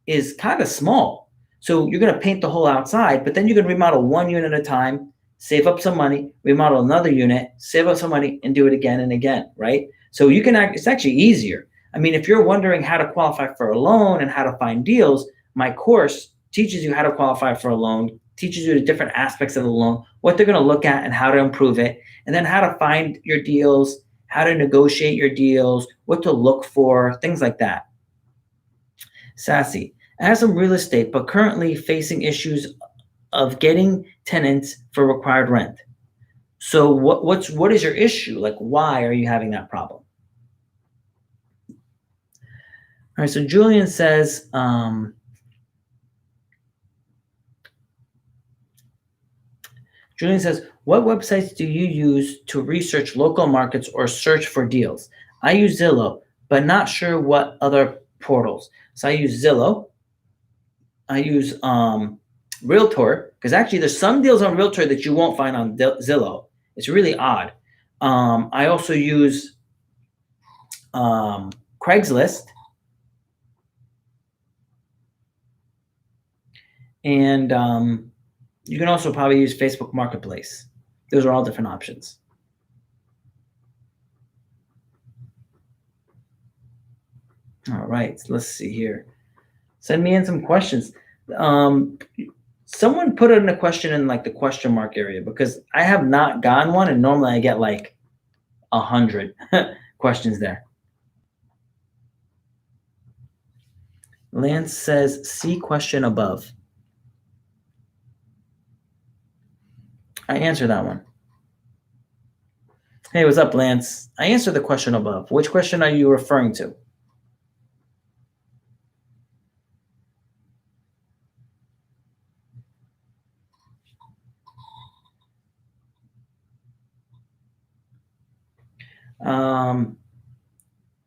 S1: is kind of small. So you're going to paint the whole outside, but then you can remodel one unit at a time, save up some money, remodel another unit, save up some money, and do it again and again, right? So you can it's actually easier. I mean, if you're wondering how to qualify for a loan and how to find deals, my course teaches you how to qualify for a loan, teaches you the different aspects of the loan, what they're going to look at and how to improve it, and then how to find your deals, how to negotiate your deals, what to look for, things like that. Sassy. I have some real estate, but currently facing issues of getting tenants for required rent. So what is your issue? Like, why are you having that problem? All right, so Julian says, what websites do you use to research local markets or search for deals? I use Zillow, but not sure what other portals. So I use Zillow. I use Realtor, because actually there's some deals on Realtor that you won't find on Zillow. It's really odd. I also use Craigslist. And you can also probably use Facebook Marketplace. Those are all different options. All right, let's see here. Send me in some questions. Someone put in a question in like the question mark area, because I have not gotten one, and normally I get like 100 questions there. Lance says, see question above. I answered that one. Hey, what's up, Lance? I answered the question above. Which question are you referring to?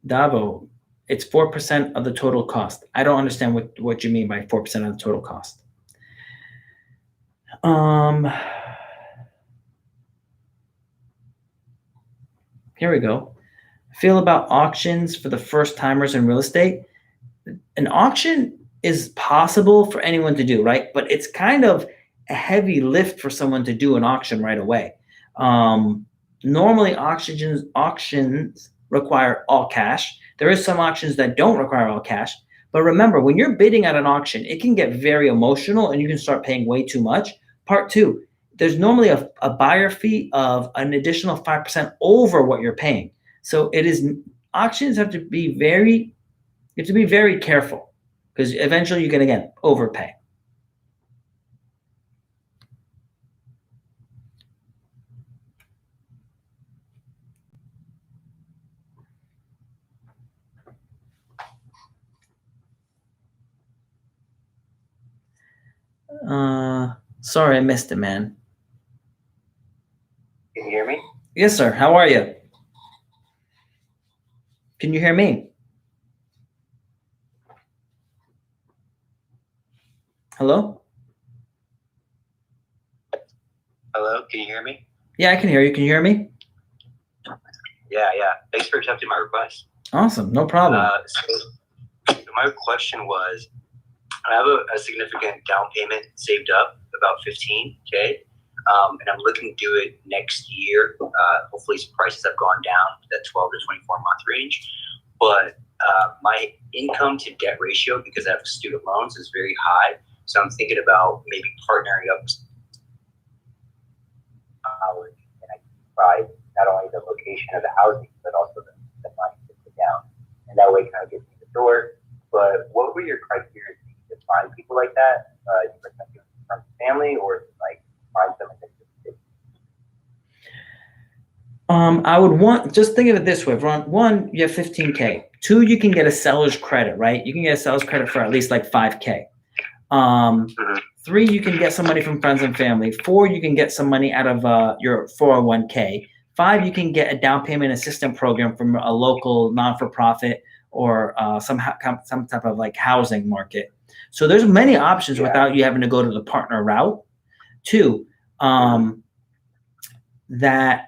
S1: Davo, it's 4% of the total cost. I don't understand what you mean by 4% of the total cost. Here we go. Feel about auctions for the first timers in real estate. An auction is possible for anyone to do, right? But it's kind of a heavy lift for someone to do an auction right away. Normally auctions require all cash. There is some auctions that don't require all cash. But remember, when you're bidding at an auction, it can get very emotional and you can start paying way too much. Part two, there's normally a buyer fee of an additional 5% over what you're paying. So auctions have to be very careful, because eventually you can, again, overpay. Sorry, I missed it, man.
S2: Can you hear me?
S1: Yes, sir. How are you? Can you hear me? Hello?
S2: Hello, can you hear me?
S1: Yeah, I can hear you. Can you hear me?
S2: Yeah. Thanks for accepting my request.
S1: Awesome. No problem.
S2: So my question was, I have a significant down payment saved up, about $15K, and I'm looking to do it next year. Hopefully some prices have gone down to that 12 to 24 month range. But my income to debt ratio, because I have student loans, is very high. So I'm thinking about maybe partnering up and I can provide not only the location of the housing, but also the money to put down. And that way it kind of gets me the door. But what were your criteria to find people like that? Do you recommend doing it from family, or like find someone that's
S1: I would just think of it this way. One, you have 15K. Two, you can get a seller's credit, right? You can get a seller's credit for at least like 5K. Three, you can get some money from friends and family. Four, you can get some money out of your 401K. Five, you can get a down payment assistance program from a local non-for-profit or some type of like housing market. So there's many options without you having to go to the partner route. Two, that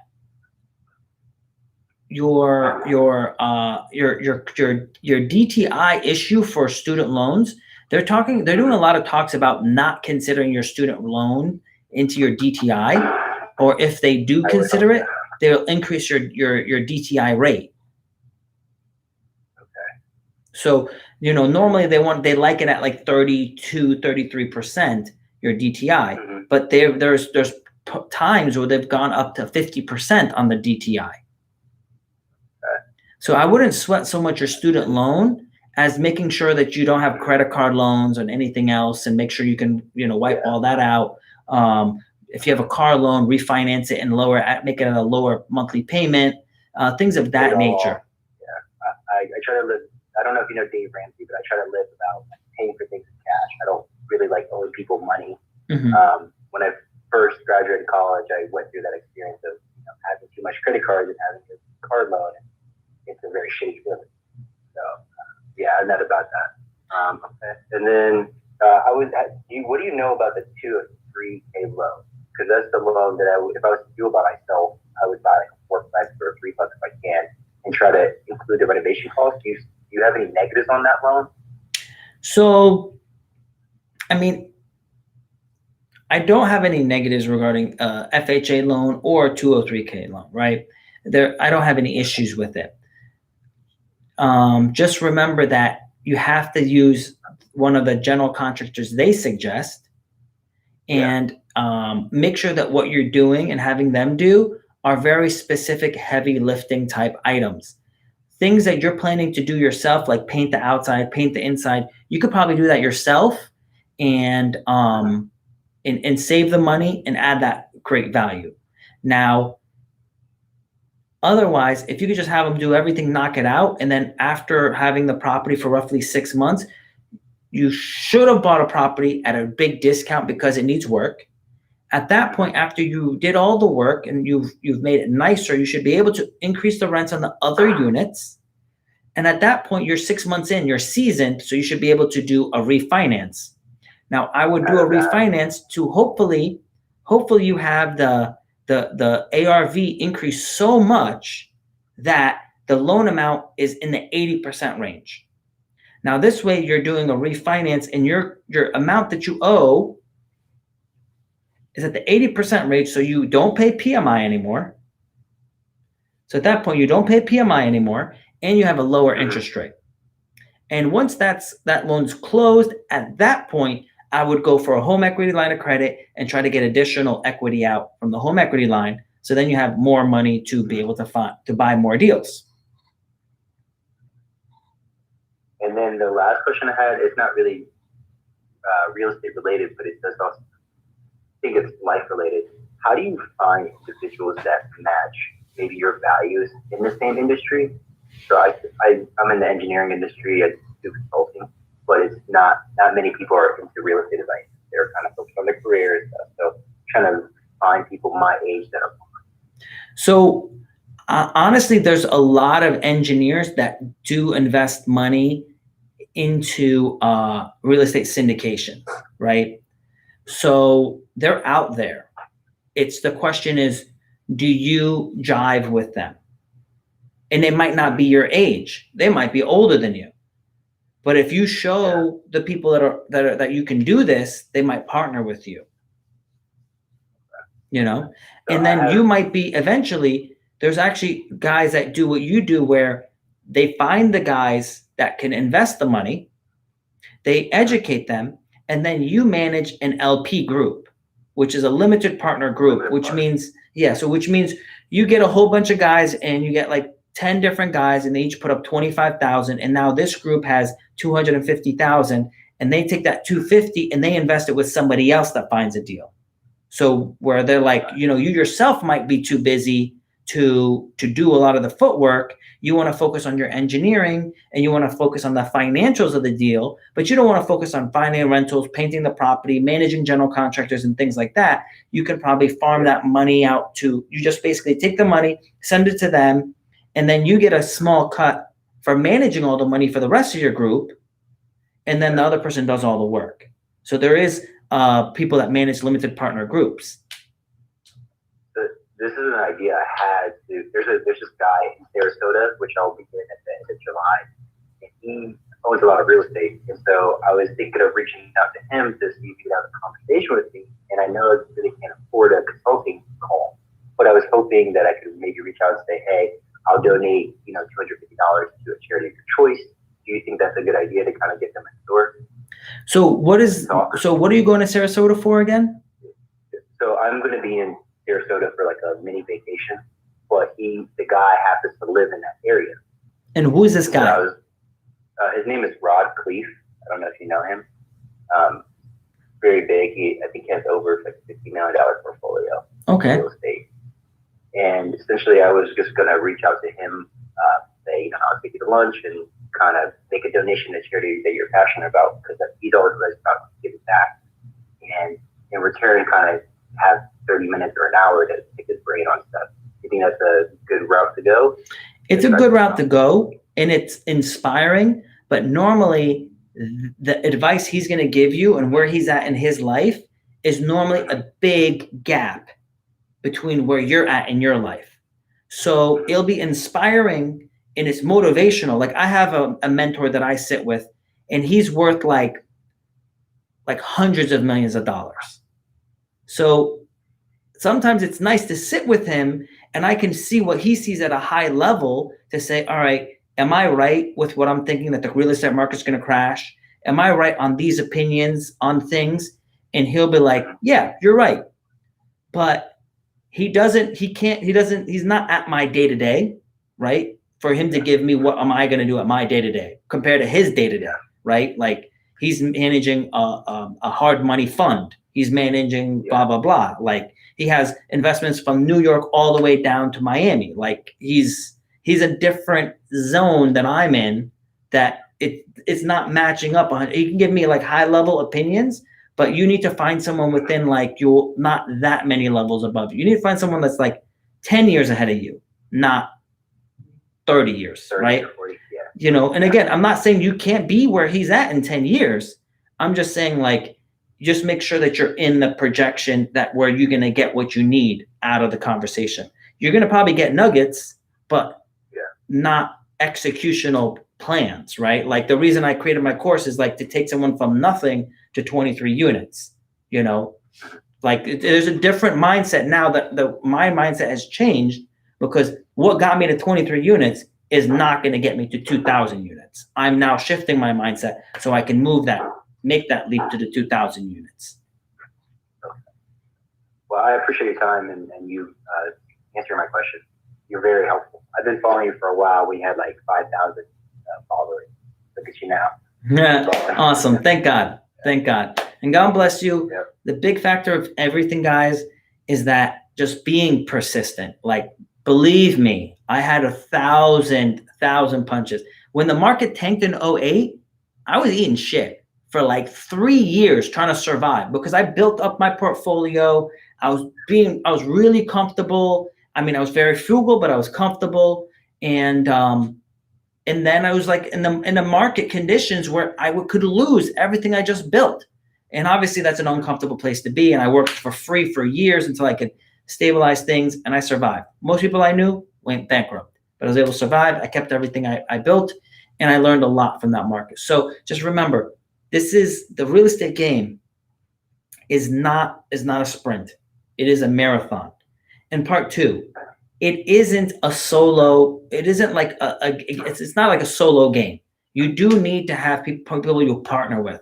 S1: your DTI issue for student loans They're doing a lot of talks about not considering your student loan into your DTI, or if they do consider it, they'll increase your DTI rate.
S2: Okay.
S1: So, normally they like it at like 32, 33% your DTI,
S2: Mhm.
S1: but there's times where they've gone up to 50% on the DTI. So I wouldn't sweat so much your student loan as making sure that you don't have credit card loans or anything else, and make sure you can, wipe all that out. If you have a car loan, refinance it and make it a lower monthly payment, things of that nature.
S2: Yeah, I try to live. I don't know if you know Dave Ramsey, but I try to live without paying for things in cash. I don't really like owing people money.
S1: Mm-hmm.
S2: When I first graduated college, I went through that experience of having too much credit cards and having a card loan. It's a very shitty feeling. So yeah, I'm not about that. Okay. And then what do you know about the 2 or 3K loan? Because that's the loan that if I was to do it by myself, I would buy like a $4 or $3 if I can, and try to include the renovation cost. Do you have any negatives on that loan?
S1: So, I mean, I don't have any negatives regarding FHA loan or 203K loan, right? I don't have any issues with it. Just remember that you have to use one of the general contractors they suggest, and make sure that what you're doing and having them do are very specific, heavy lifting type items. Things that you're planning to do yourself, like paint the outside, paint the inside, you could probably do that yourself, and save the money and add that great value. Now, otherwise, if you could just have them do everything, knock it out, and then after having the property for roughly 6 months, you should have bought a property at a big discount because it needs work. At that point, after you did all the work and you've made it nicer, you should be able to increase the rents on the other units. And at that point, you're 6 months in, you're seasoned, so you should be able to do a refinance. Now, I would do a refinance to hopefully you have the ARV increase so much that the loan amount is in the 80% range. Now, this way you're doing a refinance and your amount that you owe is at the 80% rate, so you don't pay PMI anymore. So at that point, you don't pay PMI anymore, and you have a lower interest rate. And once that loan's closed, at that point, I would go for a home equity line of credit and try to get additional equity out from the home equity line. So then you have more money to be able to buy more deals.
S2: And then the last question I had, it's not really real estate related, but it does also, I think it's life related. How do you find individuals that match maybe your values in the same industry? So I'm in the engineering industry. I do consulting, but it's not many people are into real estate advice. They're kind of focused on their career and stuff. So trying to find people my age that are.
S1: So honestly, there's a lot of engineers that do invest money into real estate syndication, right? So they're out there. The question is, do you jive with them? And they might not be your age. They might be older than you. But if you show the people that you can do this, they might partner with you. And then you might be eventually, there's actually guys that do what you do, where they find the guys that can invest the money, they educate them, and then you manage an LP group, which is a limited partner group, which means you get a whole bunch of guys, and you get like 10 different guys, and they each put up 25,000, and now this group has 250,000, and they take that 250 and they invest it with somebody else that finds a deal. So where they're like, you yourself might be too busy to do a lot of the footwork. You want to focus on your engineering, and you want to focus on the financials of the deal, but you don't want to focus on finding rentals, painting the property, managing general contractors and things like that. You can probably farm that money out you just basically take the money, send it to them, and then you get a small cut for managing all the money for the rest of your group. And then the other person does all the work. So there is people that manage limited partner groups.
S2: This is an idea I had. There's this guy in Sarasota, which I'll begin at the end of July. And owns a lot of real estate. And so I was thinking of reaching out to him to see if he could have a conversation with me. And I know I really can't afford a consulting call, but I was hoping that I could maybe reach out and say, hey, I'll donate, $250 to a charity of your choice. Do you think that's a good idea to kind of get them in the door?
S1: So what are you going to Sarasota for again?
S2: So I'm going to be in Sarasota for like a mini vacation, but the guy happens to live in that area.
S1: And who is this guy?
S2: His name is Rod Cleef. I don't know if you know him. Very big. I think he has over like $50 million portfolio.
S1: Okay.
S2: In real estate. And essentially, I was just going to reach out to him, say, I'll take you to lunch and kind of make a donation to charity that you're passionate about, because he's always about giving back. And in return, kind of have 30 minutes or an hour to pick his brain on stuff. You think that's a good route to go?
S1: It's a good route to go, and it's inspiring. But normally, the advice he's going to give you and where he's at in his life is normally a big gap between where you're at in your life. So it'll be inspiring and it's motivational. Like I have a mentor that I sit with, and he's worth like hundreds of millions of dollars. So sometimes it's nice to sit with him and I can see what he sees at a high level to say, all right, am I right with what I'm thinking that the real estate market's going to crash? Am I right on these opinions on things? And he'll be like, yeah, you're right. But he's not at my day to day, right? For him to give me what am I going to do at my day to day compared to his day to day, right? Like he's managing a hard money fund. He's managing blah, blah, blah. Like he has investments from New York all the way down to Miami. Like he's a different zone that I'm in that it's not matching up. You can give me like high level opinions, but you need to find someone within like you're not that many levels above you. You need to find someone that's like 10 years ahead of you, not 30 years,
S2: 30
S1: right?
S2: Or 40, yeah.
S1: And again, I'm not saying you can't be where he's at in 10 years. I'm just saying like, just make sure that you're in the projection that where you're going to get what you need out of the conversation. You're going to probably get nuggets, but not executional plans, right? Like the reason I created my course is like to take someone from nothing to 23 units, like there's a different mindset now that my mindset has changed, because what got me to 23 units is not going to get me to 2,000 units. I'm now shifting my mindset so I can make that leap to the 2,000 units.
S2: Okay. Well, I appreciate your time and you answering my question. You're very helpful. I've been following you for a while. We had like 5,000 followers. Look at you now.
S1: Yeah, awesome. Thank God. Thank God. And God bless you.
S2: Yep.
S1: The big factor of everything, guys, is that just being persistent. Like, believe me, I had 1,000 punches. When the market tanked in 2008, I was eating shit for like 3 years trying to survive because I built up my portfolio. I was really comfortable. I mean, I was very frugal, but I was comfortable. And then I was like in the market conditions where I could lose everything I just built. And obviously that's an uncomfortable place to be. And I worked for free for years until I could stabilize things, and I survived. Most people I knew went bankrupt, but I was able to survive. I kept everything I built, and I learned a lot from that market. So just remember, the real estate game is not a sprint. It is a marathon. And part two, it isn't a solo. It isn't like it's not like a solo game. You do need to have people you partner with,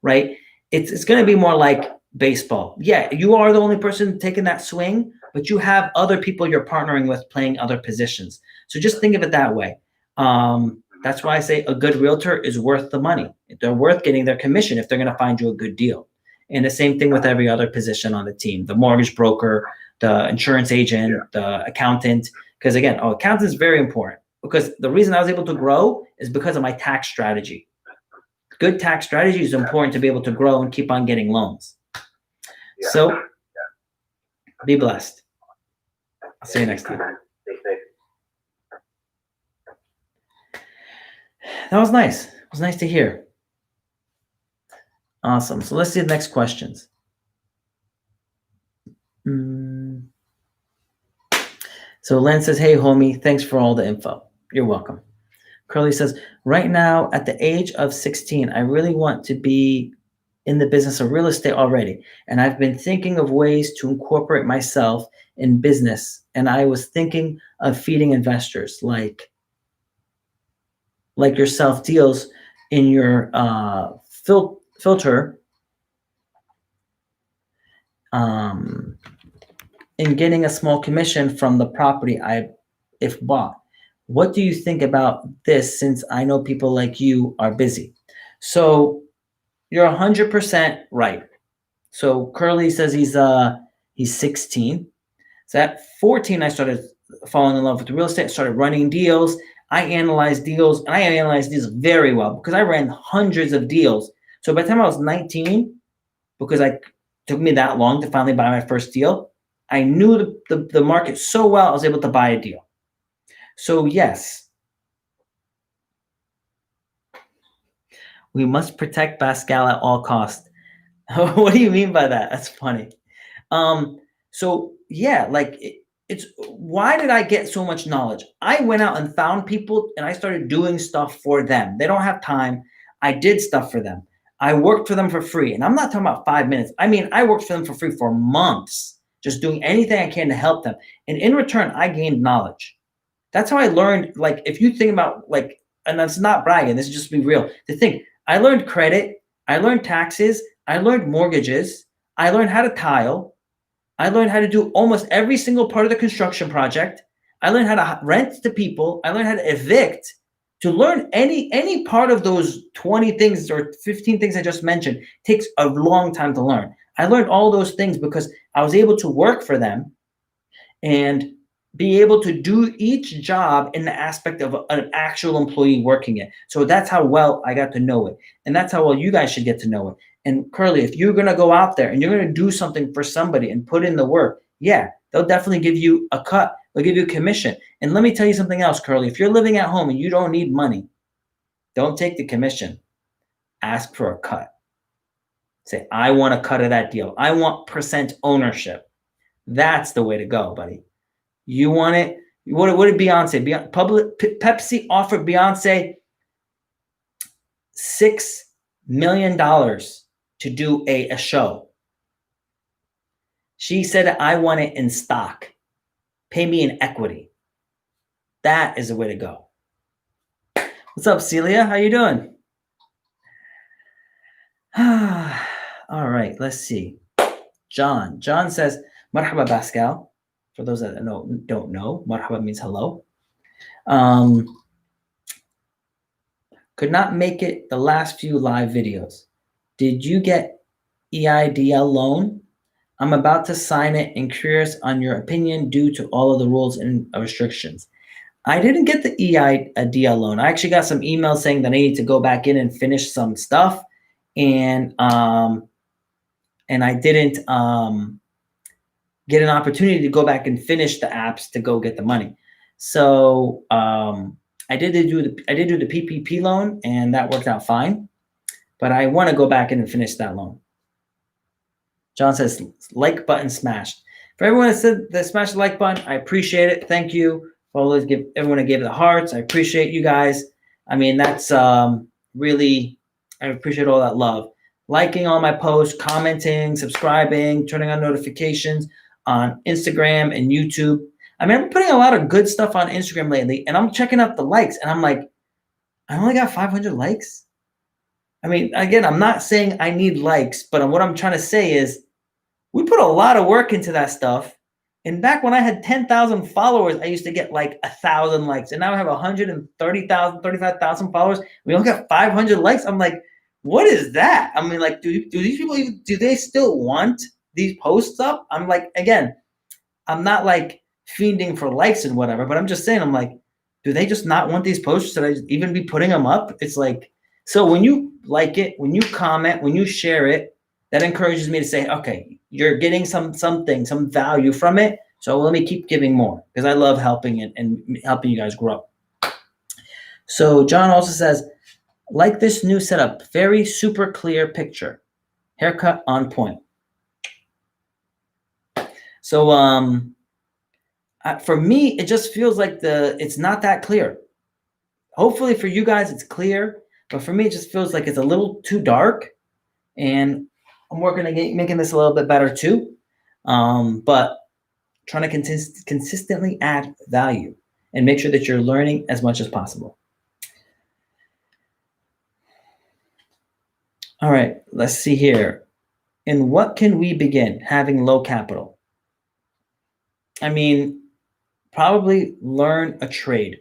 S1: right? It's going to be more like baseball. Yeah, you are the only person taking that swing, but you have other people you're partnering with playing other positions. So just think of it that way. That's why I say a good realtor is worth the money. They're worth getting their commission if they're going to find you a good deal. And the same thing with every other position on the team, the mortgage broker, the insurance agent, the accountant. Because again, accountant is very important, because the reason I was able to grow is because of my tax strategy. Good tax strategy is important to be able to grow and keep on getting loans.
S2: Yeah.
S1: So be blessed. I'll see you next time.
S2: Stay safe.
S1: That was nice. It was nice to hear. Awesome. So let's see the next questions. So Len says, hey, homie, thanks for all the info. You're welcome. Curly says, right now, at the age of 16, I really want to be in the business of real estate already. And I've been thinking of ways to incorporate myself in business. And I was thinking of feeding investors like yourself deals in your filter um, in getting a small commission from the property I if bought. What do you think about this since I know people like you are busy? So you're 100% right. So Curly says he's 16. So at 14, I started falling in love with real estate, started running deals. I analyzed deals, and I analyzed deals very well because I ran hundreds of deals. So by the time I was 19, because it took me that long to finally buy my first deal, I knew the market so well, I was able to buy a deal. So yes, we must protect Pascal at all costs. What do you mean by that? That's funny. So yeah, it's why did I get so much knowledge? I went out and found people and I started doing stuff for them. They don't have time. I did stuff for them. I worked for them for free. And I'm not talking about 5 minutes. I mean, I worked for them for free for months, just doing anything I can to help them. And in return, I gained knowledge. That's how I learned. Like, if you think about and that's not bragging, this is just be real. To think, I learned credit, I learned taxes, I learned mortgages, I learned how to tile, I learned how to do almost every single part of the construction project. I learned how to rent to people. I learned how to evict. To learn any part of those 20 things or 15 things I just mentioned takes a long time to learn. I learned all those things because I was able to work for them and be able to do each job in the aspect of an actual employee working it. So that's how well I got to know it. And that's how well you guys should get to know it. And Curly, if you're going to go out there and you're going to do something for somebody and put in the work, yeah, they'll definitely give you a cut. They'll give you a commission. And let me tell you something else, Curly. If you're living at home and you don't need money, don't take the commission. Ask for a cut. Say, I want a cut of that deal. I want percent ownership. That's the way to go, buddy. You want it? What did Beyonce? Pepsi offered Beyonce $6 million to do a show. She said, I want it in stock. Pay me in equity. That is the way to go. What's up, Celia? How you doing? All right, let's see. John says, Marhaba, Pascal. For those that don't know, marhaba means hello. Could not make it the last few live videos. Did you get EIDL loan? I'm about to sign it and curious on your opinion due to all of the rules and restrictions. I didn't get the EIDL loan. I actually got some emails saying that I need to go back in and finish some stuff, and I didn't get an opportunity to go back and finish the apps to go get the money. So I did do the PPP loan, and that worked out fine. But I want to go back in and finish that loan. John says, like button smashed. For everyone that said that smashed the like button, I appreciate it. Thank you for always everyone that gave the hearts. I appreciate you guys. I mean, that's really, I appreciate all that love. Liking all my posts, commenting, subscribing, turning on notifications on Instagram and YouTube. I mean, I'm putting a lot of good stuff on Instagram lately, and I'm checking out the likes, and I'm like, I only got 500 likes. I mean, again, I'm not saying I need likes, but what I'm trying to say is we put a lot of work into that stuff. And back when I had 10,000 followers, I used to get like 1,000 likes. And now I have 130,000, 35,000 followers. We only got 500 likes. I'm like, what is that? I mean, like, do these people even, do they still want these posts up? I'm like, again, I'm not like fiending for likes and whatever, but I'm just saying, I'm like, do they just not want these posts? Should I even be putting them up? It's like, so when you like it, when you comment, when you share it, that encourages me to say, okay, you're getting some value from it. So let me keep giving more because I love helping it and helping you guys grow. So John also says, like this new setup, very super clear picture, haircut on point. So for me, it just feels like it's not that clear. Hopefully for you guys, it's clear. But for me, it just feels like it's a little too dark. And I'm working on making this a little bit better too. But trying to consistently add value and make sure that you're learning as much as possible. All right, let's see here. In what can we begin having low capital? I mean, probably learn a trade.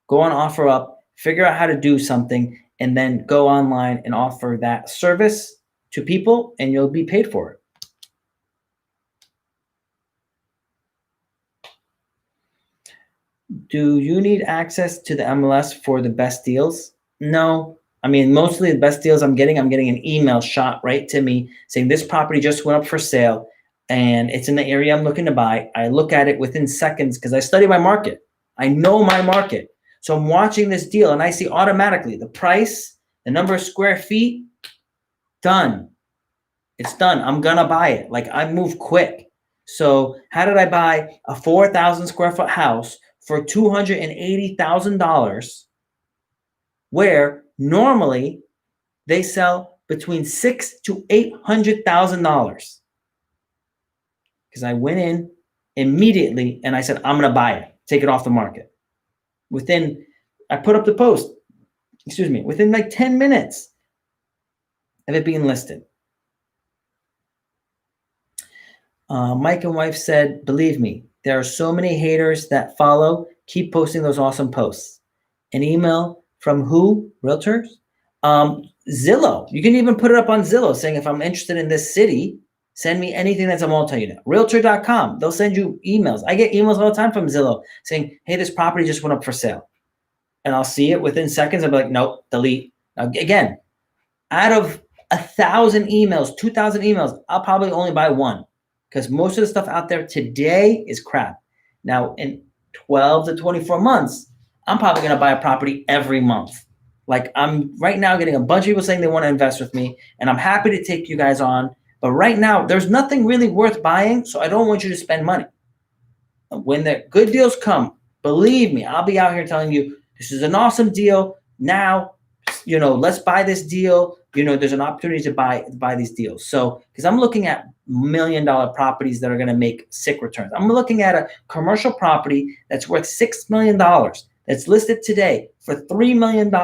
S1: Go on OfferUp, figure out how to do something, and then go online and offer that service to people, and you'll be paid for it. Do you need access to the MLS for the best deals? No. I mean, mostly the best deals I'm getting an email shot right to me saying this property just went up for sale and it's in the area I'm looking to buy. I look at it within seconds because I study my market. I know my market. So I'm watching this deal and I see automatically the price, the number of square feet, done. It's done. I'm going to buy it. Like, I move quick. So how did I buy a 4,000 square foot house for $280,000 where normally they sell between $600,000 to $800,000? Because I went in immediately and I said, I'm going to buy it, take it off the market. I put up the post, within like 10 minutes of it being listed. Mike and wife said, believe me, there are so many haters that follow. Keep posting those awesome posts. An email from who? Realtors? Zillow. You can even put it up on Zillow saying, if I'm interested in this city, send me anything that's a multi-unit. Realtor.com. They'll send you emails. I get emails all the time from Zillow saying, hey, this property just went up for sale. And I'll see it within seconds. I'll be like, nope, delete. Now, again, out of 1,000 emails, 2,000 emails, I'll probably only buy one because most of the stuff out there today is crap. Now, in 12 to 24 months, I'm probably going to buy a property every month. Like, I'm right now getting a bunch of people saying they want to invest with me, and I'm happy to take you guys on. But right now, there's nothing really worth buying, so I don't want you to spend money. When the good deals come, believe me, I'll be out here telling you, this is an awesome deal. Now, let's buy this deal. There's an opportunity to buy these deals. So, because I'm looking at $1 million properties that are going to make sick returns. I'm looking at a commercial property that's worth $6 million that's listed today for $3 million.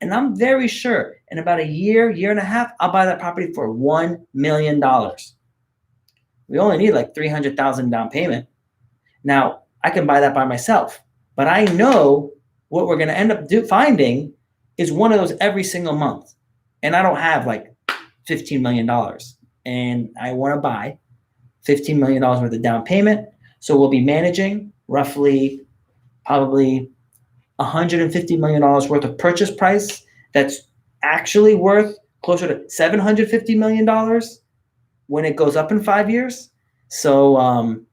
S1: And I'm very sure in about a year and a half, I'll buy that property for $1 million. We only need like $300,000 down payment. Now, I can buy that by myself, but I know what we're going to end up finding is one of those every single month. And I don't have like $15 million. And I want to buy $15 million worth of down payment. So we'll be managing roughly probably $150 million worth of purchase price that's actually worth closer to $750 million when it goes up in 5 years. So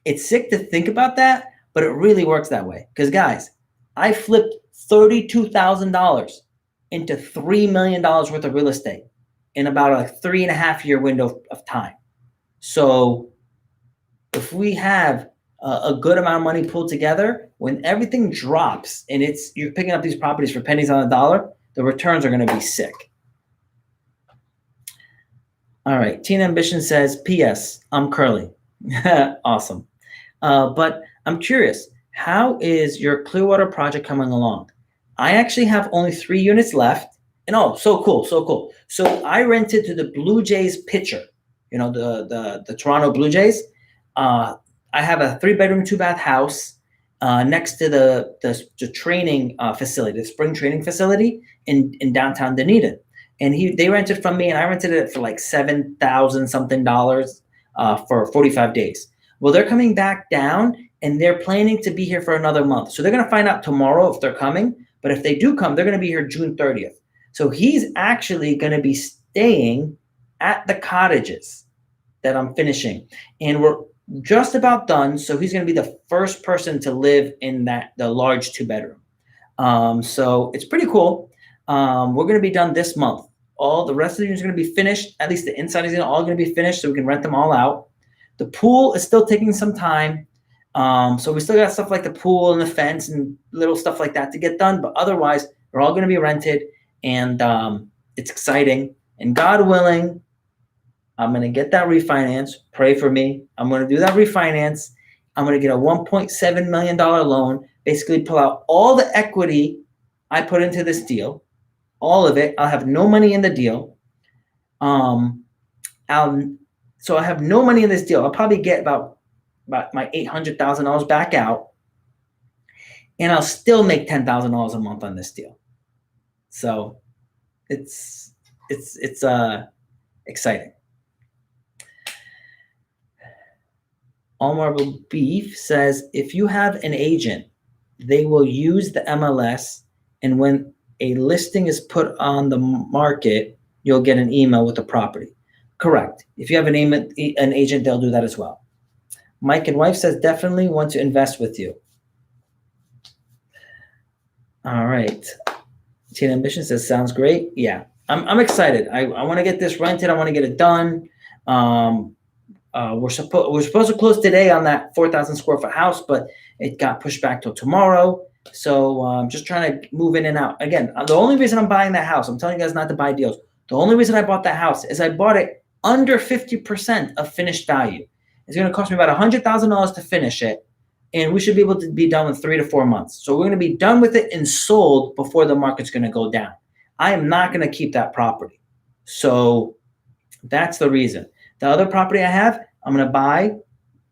S1: it's sick to think about that, but it really works that way. Because guys, I flipped $32,000 into $3 million worth of real estate in about a 3.5 year window of time. So if we have a good amount of money pulled together, when everything drops and you're picking up these properties for pennies on the dollar, the returns are going to be sick. All right. Teen Ambition says, P.S. I'm curly. Awesome. But I'm curious, how is your Clearwater project coming along? I actually have only 3 units left. And so cool. So I rented to the Blue Jays pitcher, the Toronto Blue Jays. I have a 3-bedroom, 2-bath house next to the training facility, the spring training facility in downtown Dunedin. And they rented from me, and I rented it for like $7,000 something for 45 days. Well, they're coming back down, and they're planning to be here for another month. So they're going to find out tomorrow if they're coming. But if they do come, they're going to be here June 30th. So he's actually going to be staying at the cottages that I'm finishing. And we're just about done. So he's going to be the first person to live in the large 2-bedroom. So it's pretty cool. We're going to be done this month. All the rest of the units are going to be finished. At least the inside is all going to be finished so we can rent them all out. The pool is still taking some time. So we still got stuff like the pool and the fence and little stuff like that to get done, but otherwise they're all going to be rented, and it's exciting. And God willing, I'm going to get that refinance. Pray for me. I'm going to do that refinance. I'm going to get a $1.7 million loan, basically pull out all the equity I put into this deal, all of it. I'll have no money in the deal. So I have no money in this deal. I'll probably get about my $800,000 back out, and I'll still make $10,000 a month on this deal. So it's exciting. All Marble Beef says, if you have an agent, they will use the MLS, and when a listing is put on the market, you'll get an email with the property. Correct. If you have an agent, they'll do that as well. Mike and Wife says, definitely want to invest with you. All right. Teen Ambition says, sounds great. Yeah, I'm excited. I want to get this rented. I want to get it done. We're supposed to close today on that 4,000 square foot house, but it got pushed back till tomorrow. So I'm just trying to move in and out. Again, the only reason I'm buying that house, I'm telling you guys not to buy deals. The only reason I bought that house is I bought it under 50% of finished value. It's going to cost me about $100,000 to finish it, and we should be able to be done with 3 to 4 months. So we're going to be done with it and sold before the market's going to go down. I am not going to keep that property. So that's the reason. The other property I have, I'm going to buy.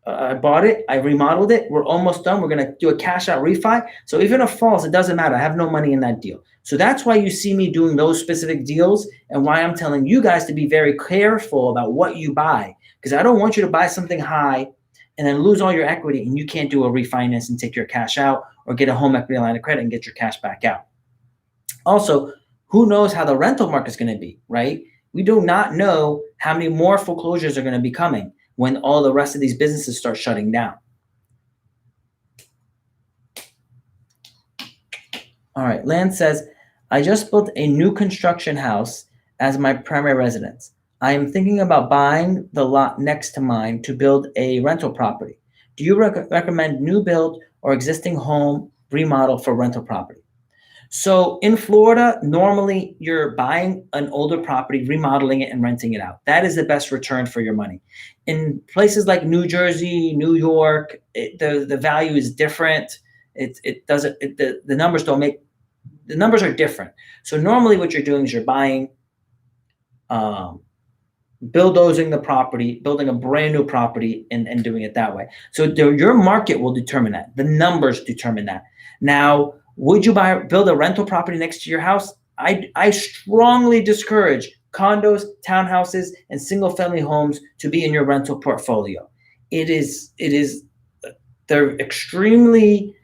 S1: I bought it. I remodeled it. We're almost done. We're going to do a cash out refi. So even if it falls, it doesn't matter. I have no money in that deal. So that's why you see me doing those specific deals, and why I'm telling you guys to be very careful about what you buy, because I don't want you to buy something high and then lose all your equity and you can't do a refinance and take your cash out, or get a home equity line of credit and get your cash back out. Also, who knows how the rental market is going to be, right? We do not know how many more foreclosures are going to be coming when all the rest of these businesses start shutting down. All right, Lance says, I just built a new construction house as my primary residence. I am thinking about buying the lot next to mine to build a rental property. Do you recommend new build or existing home remodel for rental property? So in Florida, normally you're buying an older property, remodeling it, and renting it out. That is the best return for your money. In places like New Jersey, New York, the value is different. The numbers don't make, the numbers are different. So normally what you're doing is you're buying, bulldozing the property, building a brand new property, and doing it that way. So your market will determine that. The numbers determine that. Now, would you build a rental property next to your house? I strongly discourage condos, townhouses, and single-family homes to be in your rental portfolio. They're extremely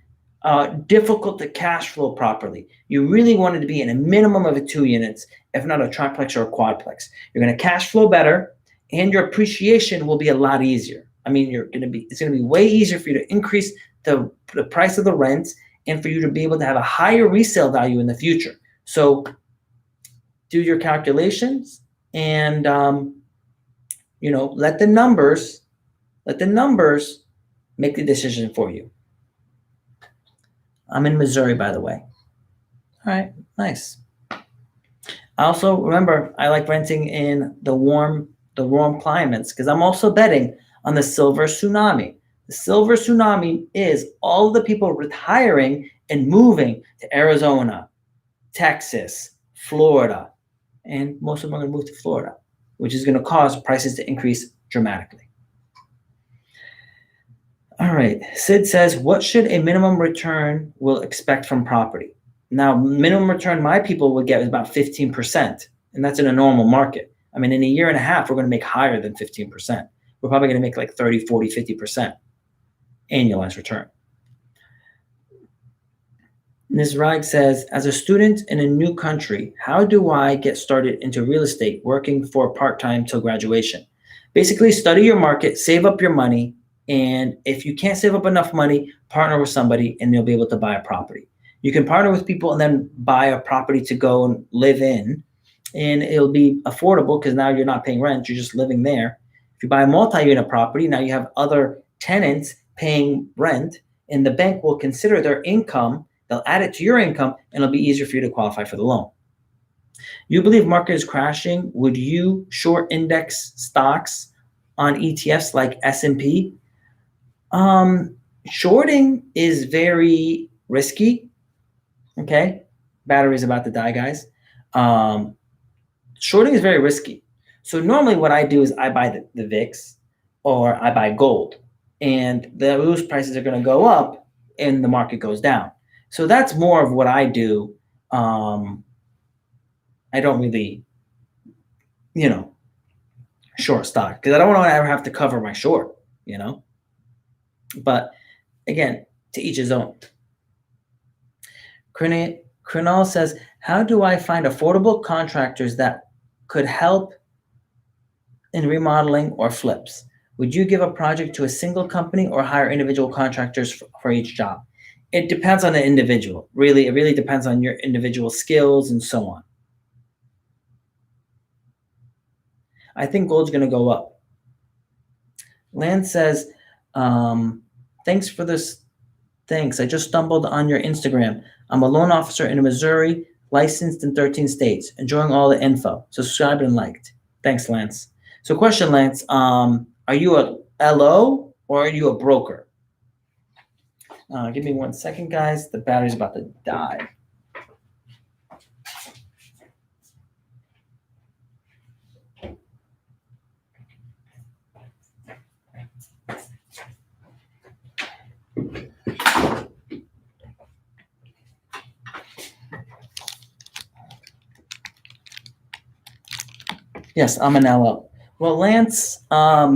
S1: difficult to cash flow properly. You really want it to be in a minimum of 2 units, if not a triplex or a quadplex. You're going to cash flow better, and your appreciation will be a lot easier. I mean, it's going to be way easier for you to increase the price of the rent, and for you to be able to have a higher resale value in the future. So do your calculations, and let the numbers make the decision for you. I'm in Missouri, by the way. All right, nice. Also, remember, I like renting in the warm climates, because I'm also betting on the silver tsunami. The silver tsunami is all of the people retiring and moving to Arizona, Texas, Florida, and most of them are going to move to Florida, which is going to cause prices to increase dramatically. All right, Sid says, what should a minimum return will expect from property? Now, minimum return my people would get is about 15%, and that's in a normal market. I mean, in a year and a half, we're going to make higher than 15%. We're probably going to make like 30, 40, 50% annualized return. Ms. Rag says, as a student in a new country, how do I get started into real estate, working for part-time till graduation? Basically, study your market, save up your money, and if you can't save up enough money, partner with somebody and you'll be able to buy a property. You can partner with people and then buy a property to go and live in, and it'll be affordable because now you're not paying rent, you're just living there. If you buy a multi-unit property, now you have other tenants paying rent, and the bank will consider their income. They'll add it to your income, and it'll be easier for you to qualify for the loan. You believe market is crashing? Would you short index stocks on ETFs like S&P? Shorting is very risky. Okay, battery's about to die, guys. Shorting is very risky. So normally what I do is I buy the VIX or I buy gold, and those prices are going to go up and the market goes down. So that's more of what I do. I don't really, short stock because I don't want to ever have to cover my short, But again, to each his own. Crinal says, how do I find affordable contractors that could help in remodeling or flips? Would you give a project to a single company or hire individual contractors for each job? It depends on the individual. Really, it really depends on your individual skills and so on. I think gold's going to go up. Lance says, thanks for this. Thanks. I just stumbled on your Instagram. I'm a loan officer in Missouri, licensed in 13 states, enjoying all the info. Subscribed and liked. Thanks, Lance. So question, Lance, are you a LO or are you a broker? Give me 1 second, guys. The battery's about to die. Yes, I'm an LO. Well, Lance, I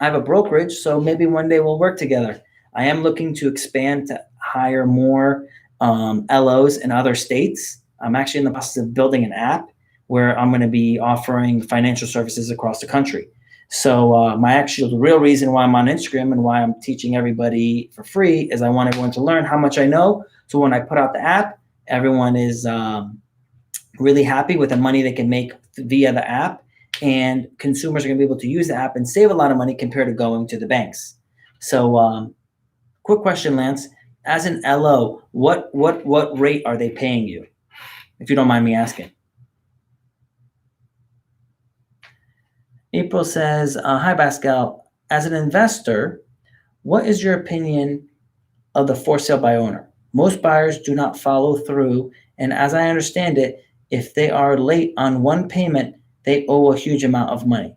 S1: have a brokerage, so maybe one day we'll work together. I am looking to expand to hire more LOs in other states. I'm actually in the process of building an app where I'm going to be offering financial services across the country. So the real reason why I'm on Instagram and why I'm teaching everybody for free is I want everyone to learn how much I know. So when I put out the app, everyone is really happy with the money they can make via the app, and consumers are going to be able to use the app and save a lot of money compared to going to the banks. So quick question, Lance, as an LO, what rate are they paying you, if you don't mind me asking? April says, hi, Pascal. As an investor, what is your opinion of the for sale by owner? Most buyers do not follow through, and as I understand it, if they are late on one payment, they owe a huge amount of money.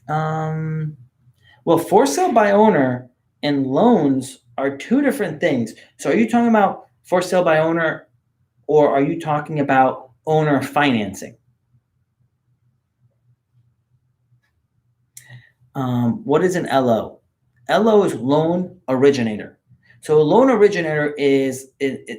S1: Well, for sale by owner and loans are two different things. So are you talking about for sale by owner, or are you talking about owner financing? What is an LO? LO is loan originator. So a loan originator is,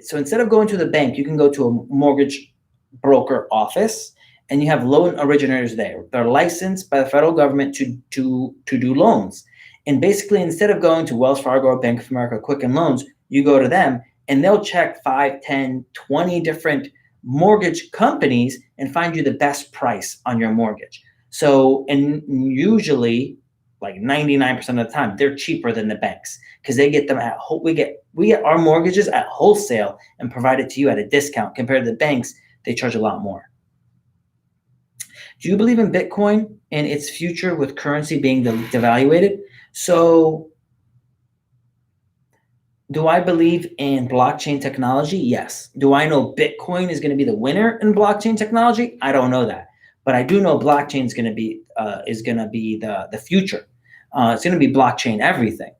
S1: so instead of going to the bank, you can go to a mortgage broker office, and you have loan originators there. They're licensed by the federal government to do loans. And basically, instead of going to Wells Fargo or Bank of America Quicken Loans, you go to them, and they'll check 5, 10, 20 different mortgage companies and find you the best price on your mortgage. So, and usually, like 99% of the time, they're cheaper than the banks because they get them at we get our mortgages at wholesale and provide it to you at a discount. Compared to the banks, they charge a lot more. Do you believe in Bitcoin and its future with currency being devaluated? So, do I believe in blockchain technology? Yes. Do I know Bitcoin is going to be the winner in blockchain technology? I don't know that. But I do know blockchain is going to be the future. It's going to be blockchain everything.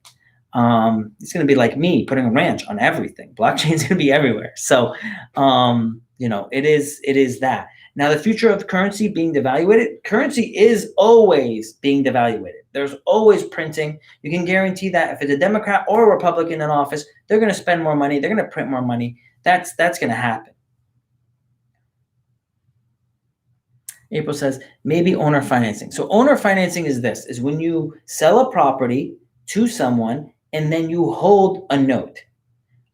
S1: It's going to be like me putting a ranch on everything. Blockchain is going to be everywhere. So, it is that. Now, the future of currency being devaluated, currency is always being devaluated. There's always printing. You can guarantee that if it's a Democrat or a Republican in office, they're going to spend more money. They're going to print more money. That's going to happen. April says, maybe owner financing. So owner financing is when you sell a property to someone and then you hold a note.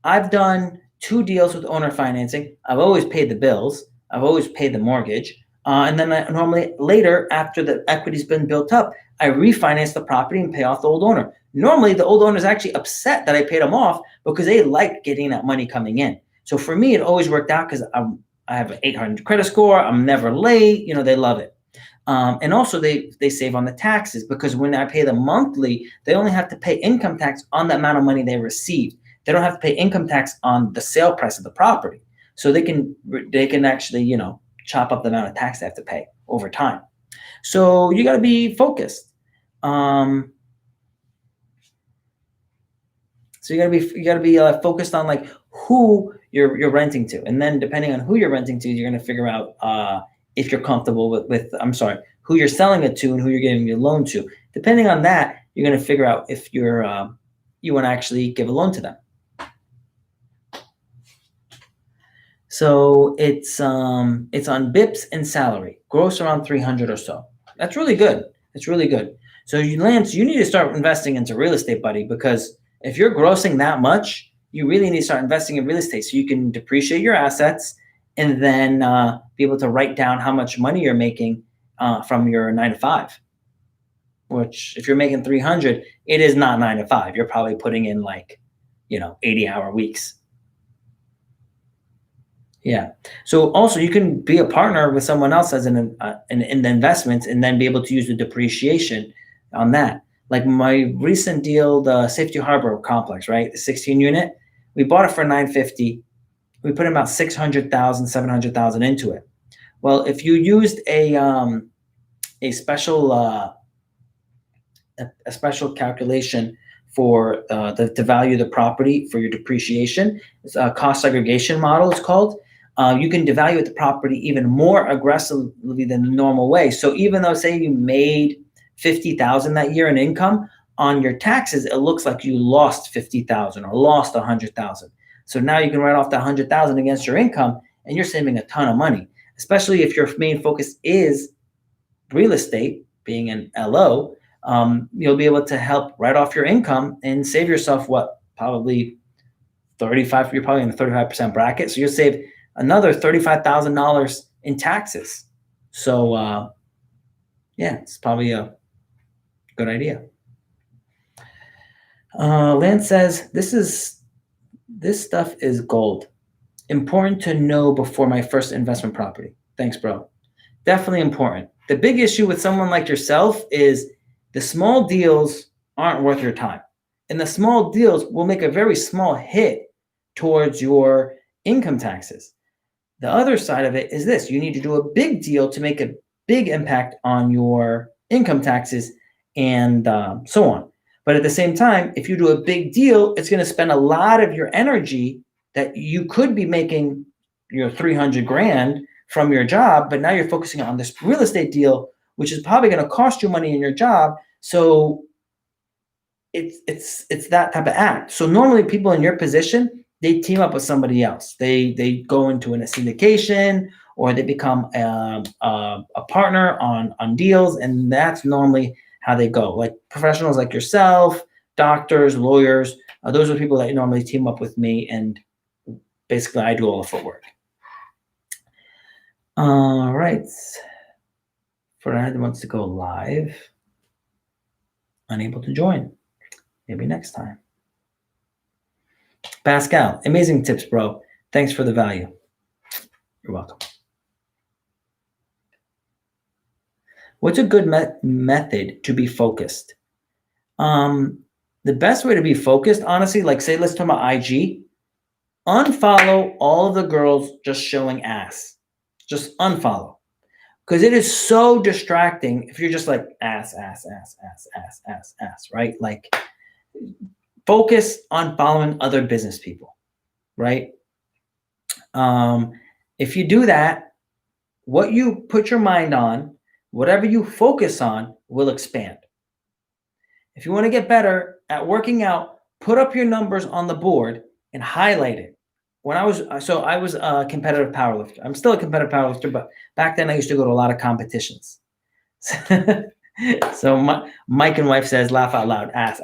S1: I've done 2 deals with owner financing. I've always paid the bills. I've always paid the mortgage. And then normally later, after the equity's been built up, I refinance the property and pay off the old owner. Normally, the old owner is actually upset that I paid them off because they like getting that money coming in. So for me, it always worked out because I have an 800 credit score. I'm never late. They love it. And also they save on the taxes because when I pay them monthly, they only have to pay income tax on the amount of money they received. They don't have to pay income tax on the sale price of the property. So they can actually, chop up the amount of tax they have to pay over time. So you got to be focused. So you gotta be focused on like who you're renting to, and then depending on who you're renting to, you're gonna figure out if you're comfortable with who you're selling it to and who you're giving your loan to. Depending on that, you're gonna figure out if you want to actually give a loan to them. So it's on BIPs and salary, gross around 300 or so. That's really good. It's really good. So Lance, you need to start investing into real estate, buddy, because if you're grossing that much, you really need to start investing in real estate so you can depreciate your assets and then be able to write down how much money you're making from your 9 to 5. Which, if you're making 300, it is not 9 to 5. You're probably putting in 80-hour weeks. Yeah. So also you can be a partner with someone else as in the investments and then be able to use the depreciation on that. Like my recent deal, the Safety Harbor complex, right? The 16 unit, we bought it for $950. We put in about $600,000, $700,000 into it. Well, if you used a special calculation for the value of the property for your depreciation, it's a cost segregation model, it's called. You can devalue the property even more aggressively than the normal way. So even though, say, you made $50,000 that year in income, on your taxes, it looks like you lost $50,000 or lost $100,000. So now you can write off the $100,000 against your income, and you're saving a ton of money. Especially if your main focus is real estate, being an LO, you'll be able to help write off your income and save yourself probably 35. You're probably in the 35% bracket, so you'll save another $35,000 in taxes. So yeah, it's probably a good idea. Lance says this stuff is gold. Important to know before my first investment property. Thanks, bro. Definitely important. The big issue with someone like yourself is the small deals aren't worth your time. And the small deals will make a very small hit towards your income taxes. The other side of it is this: you need to do a big deal to make a big impact on your income taxes and so on. But at the same time, if you do a big deal, it's going to spend a lot of your energy that you could be making your 300 grand from your job, but now you're focusing on this real estate deal, which is probably going to cost you money in your job. So it's that type of act. So normally people in your position, they team up with somebody else. They go into a syndication, or they become a partner on deals, and that's normally how they go. Like professionals like yourself, doctors, lawyers, those are people that normally team up with me, and basically I do all the footwork. All right. Fernand wants to go live. Unable to join. Maybe next time. Pascal, amazing tips, bro. Thanks for the value. You're welcome. What's a good method to be focused? The best way to be focused, honestly, like say, let's talk about IG. Unfollow all of the girls just showing ass. Just unfollow. Because it is so distracting if you're just like ass, right? Like focus on following other business people, right? If you do that, what you put your mind on, whatever you focus on will expand. If you want to get better at working out, put up your numbers on the board and highlight it. I was a competitive powerlifter. I'm still a competitive powerlifter, but back then I used to go to a lot of competitions. So Mike and wife says, laugh out loud, ass.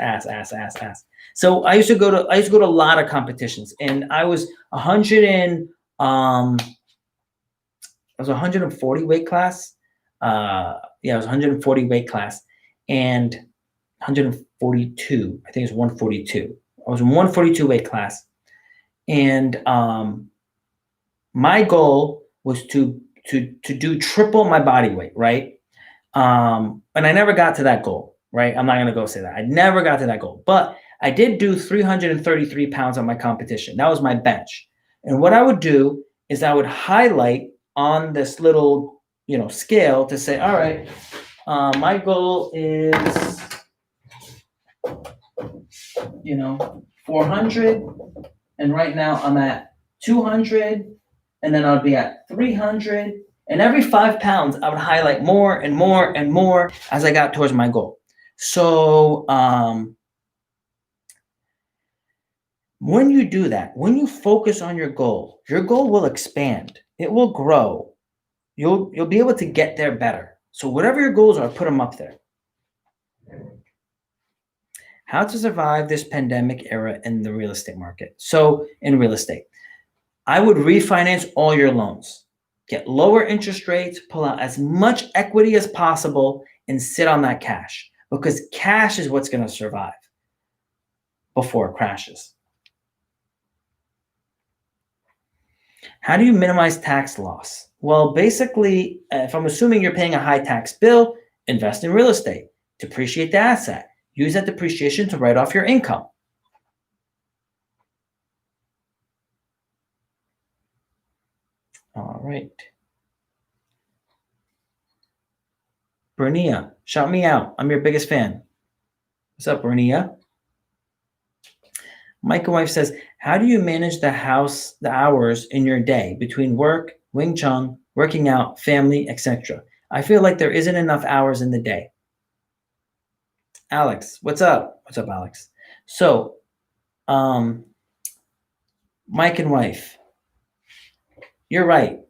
S1: So I used to go to a lot of competitions, and I was 140 weight class. I was 140 weight class, and 142. I think it's 142. I was in 142 weight class. And my goal was to do triple my body weight, right? And I never got to that goal, right? I'm not going to go say that. I never got to that goal, but I did do 333 pounds on my competition. That was my bench. And what I would do is I would highlight on this little, scale to say, all right, my goal is, 400. And right now I'm at 200. And then I'll be at 300. And every 5 pounds, I would highlight more and more and more as I got towards my goal. So when you do that, when you focus on your goal will expand. It will grow. You'll be able to get there better. So whatever your goals are, put them up there. How to survive this pandemic era in the real estate market. So in real estate, I would refinance all your loans, get lower interest rates, pull out as much equity as possible, and sit on that cash, because cash is what's going to survive before it crashes. How do you minimize tax loss? Well, basically, if I'm assuming you're paying a high tax bill, invest in real estate, depreciate the asset, use that depreciation to write off your income. All right. Bernia, shout me out. I'm your biggest fan. What's up, Bernia? Michael Wife says, how do you manage the hours in your day between work, Wing Chun, working out, family, etc.? I feel like there isn't enough hours in the day. Alex, what's up? What's up, Alex? So, Mike and Wife, you're right.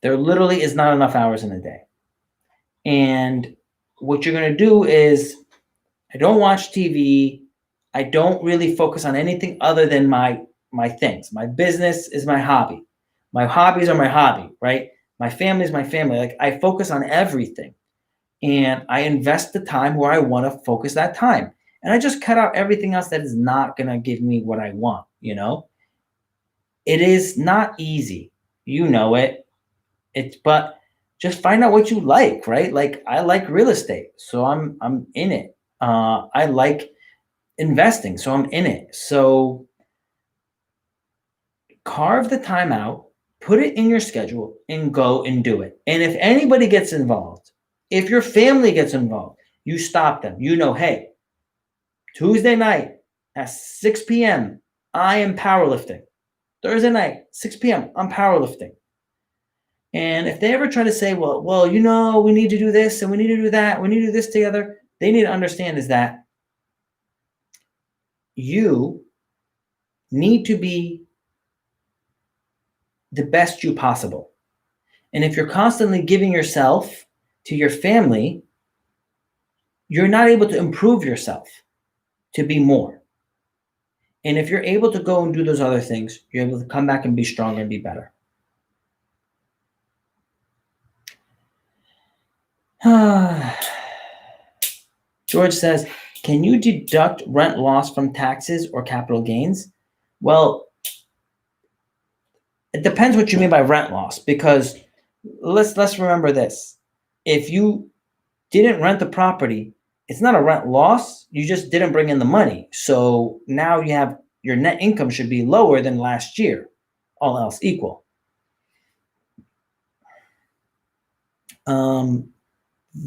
S1: There literally is not enough hours in a day. And what you're going to do is, I don't watch TV. I don't really focus on anything other than my things. My business is my hobby. My hobbies are my hobby, right? My family is my family. Like, I focus on everything. And I invest the time where I want to focus that time. And I just cut out everything else that is not going to give me what I want, It is not easy. You know it. But just find out what you like, right? Like, I like real estate, so I'm in it. I like investing, so I'm in it. So carve the time out, put it in your schedule, and go and do it. And if anybody gets involved, if your family gets involved, you stop them. Hey, Tuesday night at 6 p.m., I am powerlifting. Thursday night, 6 p.m., I'm powerlifting. And if they ever try to say, well, we need to do this and we need to do that, we need to do this together, they need to understand is that you need to be the best you possible. And if you're constantly giving yourself to your family, you're not able to improve yourself to be more. And if you're able to go and do those other things, you're able to come back and be stronger and be better. George says, can you deduct rent loss from taxes or capital gains? Well, it depends what you mean by rent loss, because let's remember this. If you didn't rent the property, it's not a rent loss. You just didn't bring in the money. So now your net income should be lower than last year, all else equal.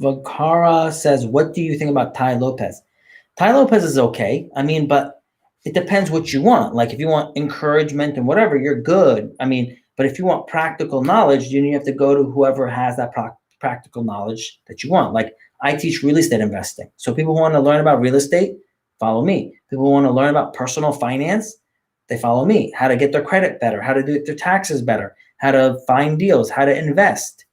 S1: Vakara says, what do you think about Tai Lopez? Tai Lopez is okay. But it depends what you want. Like, if you want encouragement and whatever, you're good. But if you want practical knowledge, you have to go to whoever has that practical knowledge that you want. Like, I teach real estate investing. So people who want to learn about real estate, follow me. People who want to learn about personal finance, they follow me. How to get their credit better, how to do their taxes better, how to find deals, how to invest.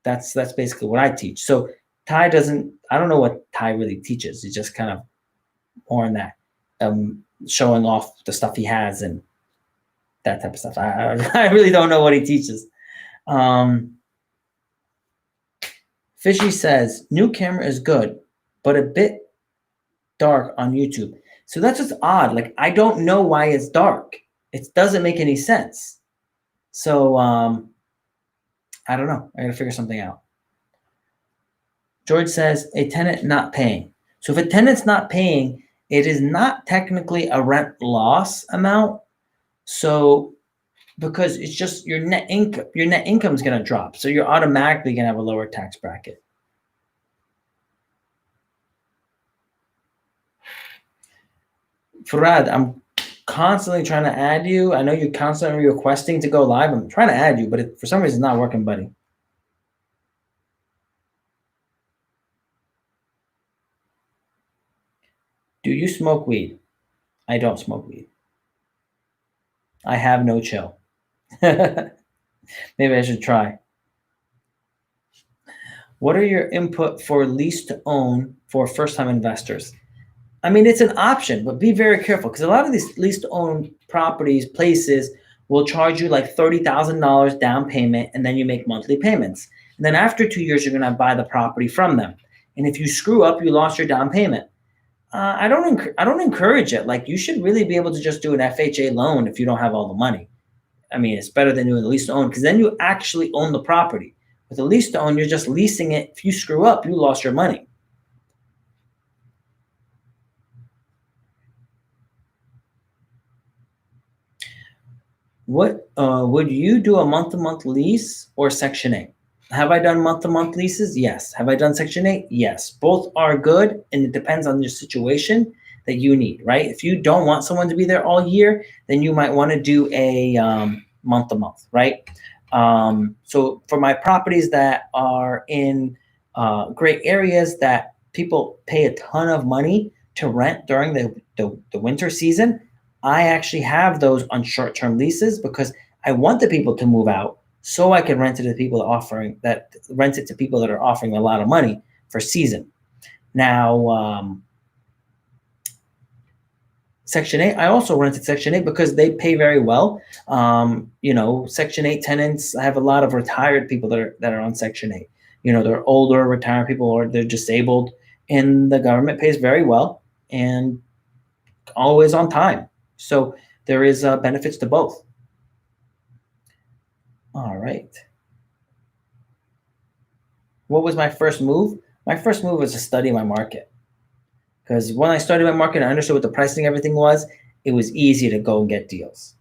S1: That's basically what I teach. So I don't know what Tai really teaches. He's just kind of more on that, showing off the stuff he has and that type of stuff. I really don't know what he teaches. Fishy says, new camera is good, but a bit dark on YouTube. So that's just odd. Like, I don't know why it's dark. It doesn't make any sense. So I don't know. I gotta figure something out. George says a tenant not paying. So if a tenant's not paying, it is not technically a rent loss amount. So because it's just your net income is gonna drop. So you're automatically gonna have a lower tax bracket. Farad, I'm constantly trying to add you. I know you're constantly requesting to go live. I'm trying to add you, but for some reason it's not working, buddy. Do you smoke weed? I don't smoke weed. I have no chill. Maybe I should try. What are your input for lease to own for first-time investors? I mean, it's an option, but be very careful because a lot of these lease to own properties, places will charge you like $30,000 down payment, and then you make monthly payments. And then after 2 years, you're going to buy the property from them. And if you screw up, you lost your down payment. I don't encourage it. Like, you should really be able to just do an FHA loan if you don't have all the money. I mean, it's better than doing a lease to own because then you actually own the property. With a lease to own, you're just leasing it. If you screw up, you lost your money. What would you do, a month-to-month lease or Section 8? Have I done month-to-month leases? Yes. Have I done Section 8? Yes. Both are good, and it depends on your situation that you need, right? If you don't want someone to be there all year, then you might want to do a month-to-month, right? So for my properties that are in great areas that people pay a ton of money to rent during the winter season, I actually have those on short-term leases because I want the people to move out so I can rent it to people that are offering a lot of money for season. Now, Section 8, I also rented Section 8 because they pay very well. Section 8 tenants, I have a lot of retired people that are on Section 8. They're older, retired people, or they're disabled, and the government pays very well and always on time. So there is benefits to both. All right. What was my first move? My first move was to study my market. Because when I studied my market, I understood what the pricing everything was. It was easy to go and get deals.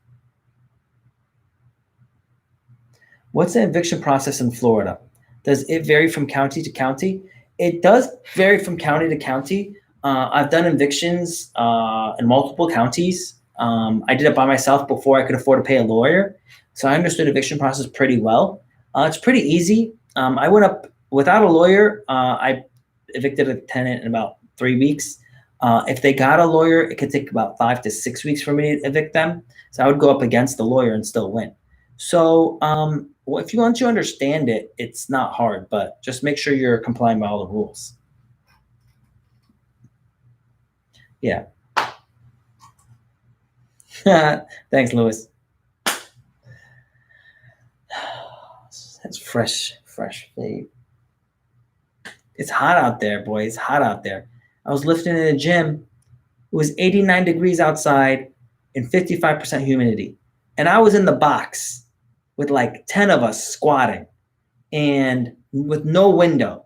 S1: What's the eviction process in Florida? Does it vary from county to county? It does vary from county to county. I've done evictions in multiple counties. I did it by myself before I could afford to pay a lawyer. So I understood eviction process pretty well. It's pretty easy. I went up without a lawyer. I evicted a tenant in about 3 weeks. If they got a lawyer, it could take about 5 to 6 weeks for me to evict them. So I would go up against the lawyer and still win. So if you want to understand it, it's not hard, but just make sure you're complying by all the rules. Yeah. Thanks, Louis. That's fresh vape. It's hot out there, boy. It's hot out there. I was lifting in the gym. It was 89 degrees outside and 55% humidity. And I was in the box with like 10 of us squatting and with no window.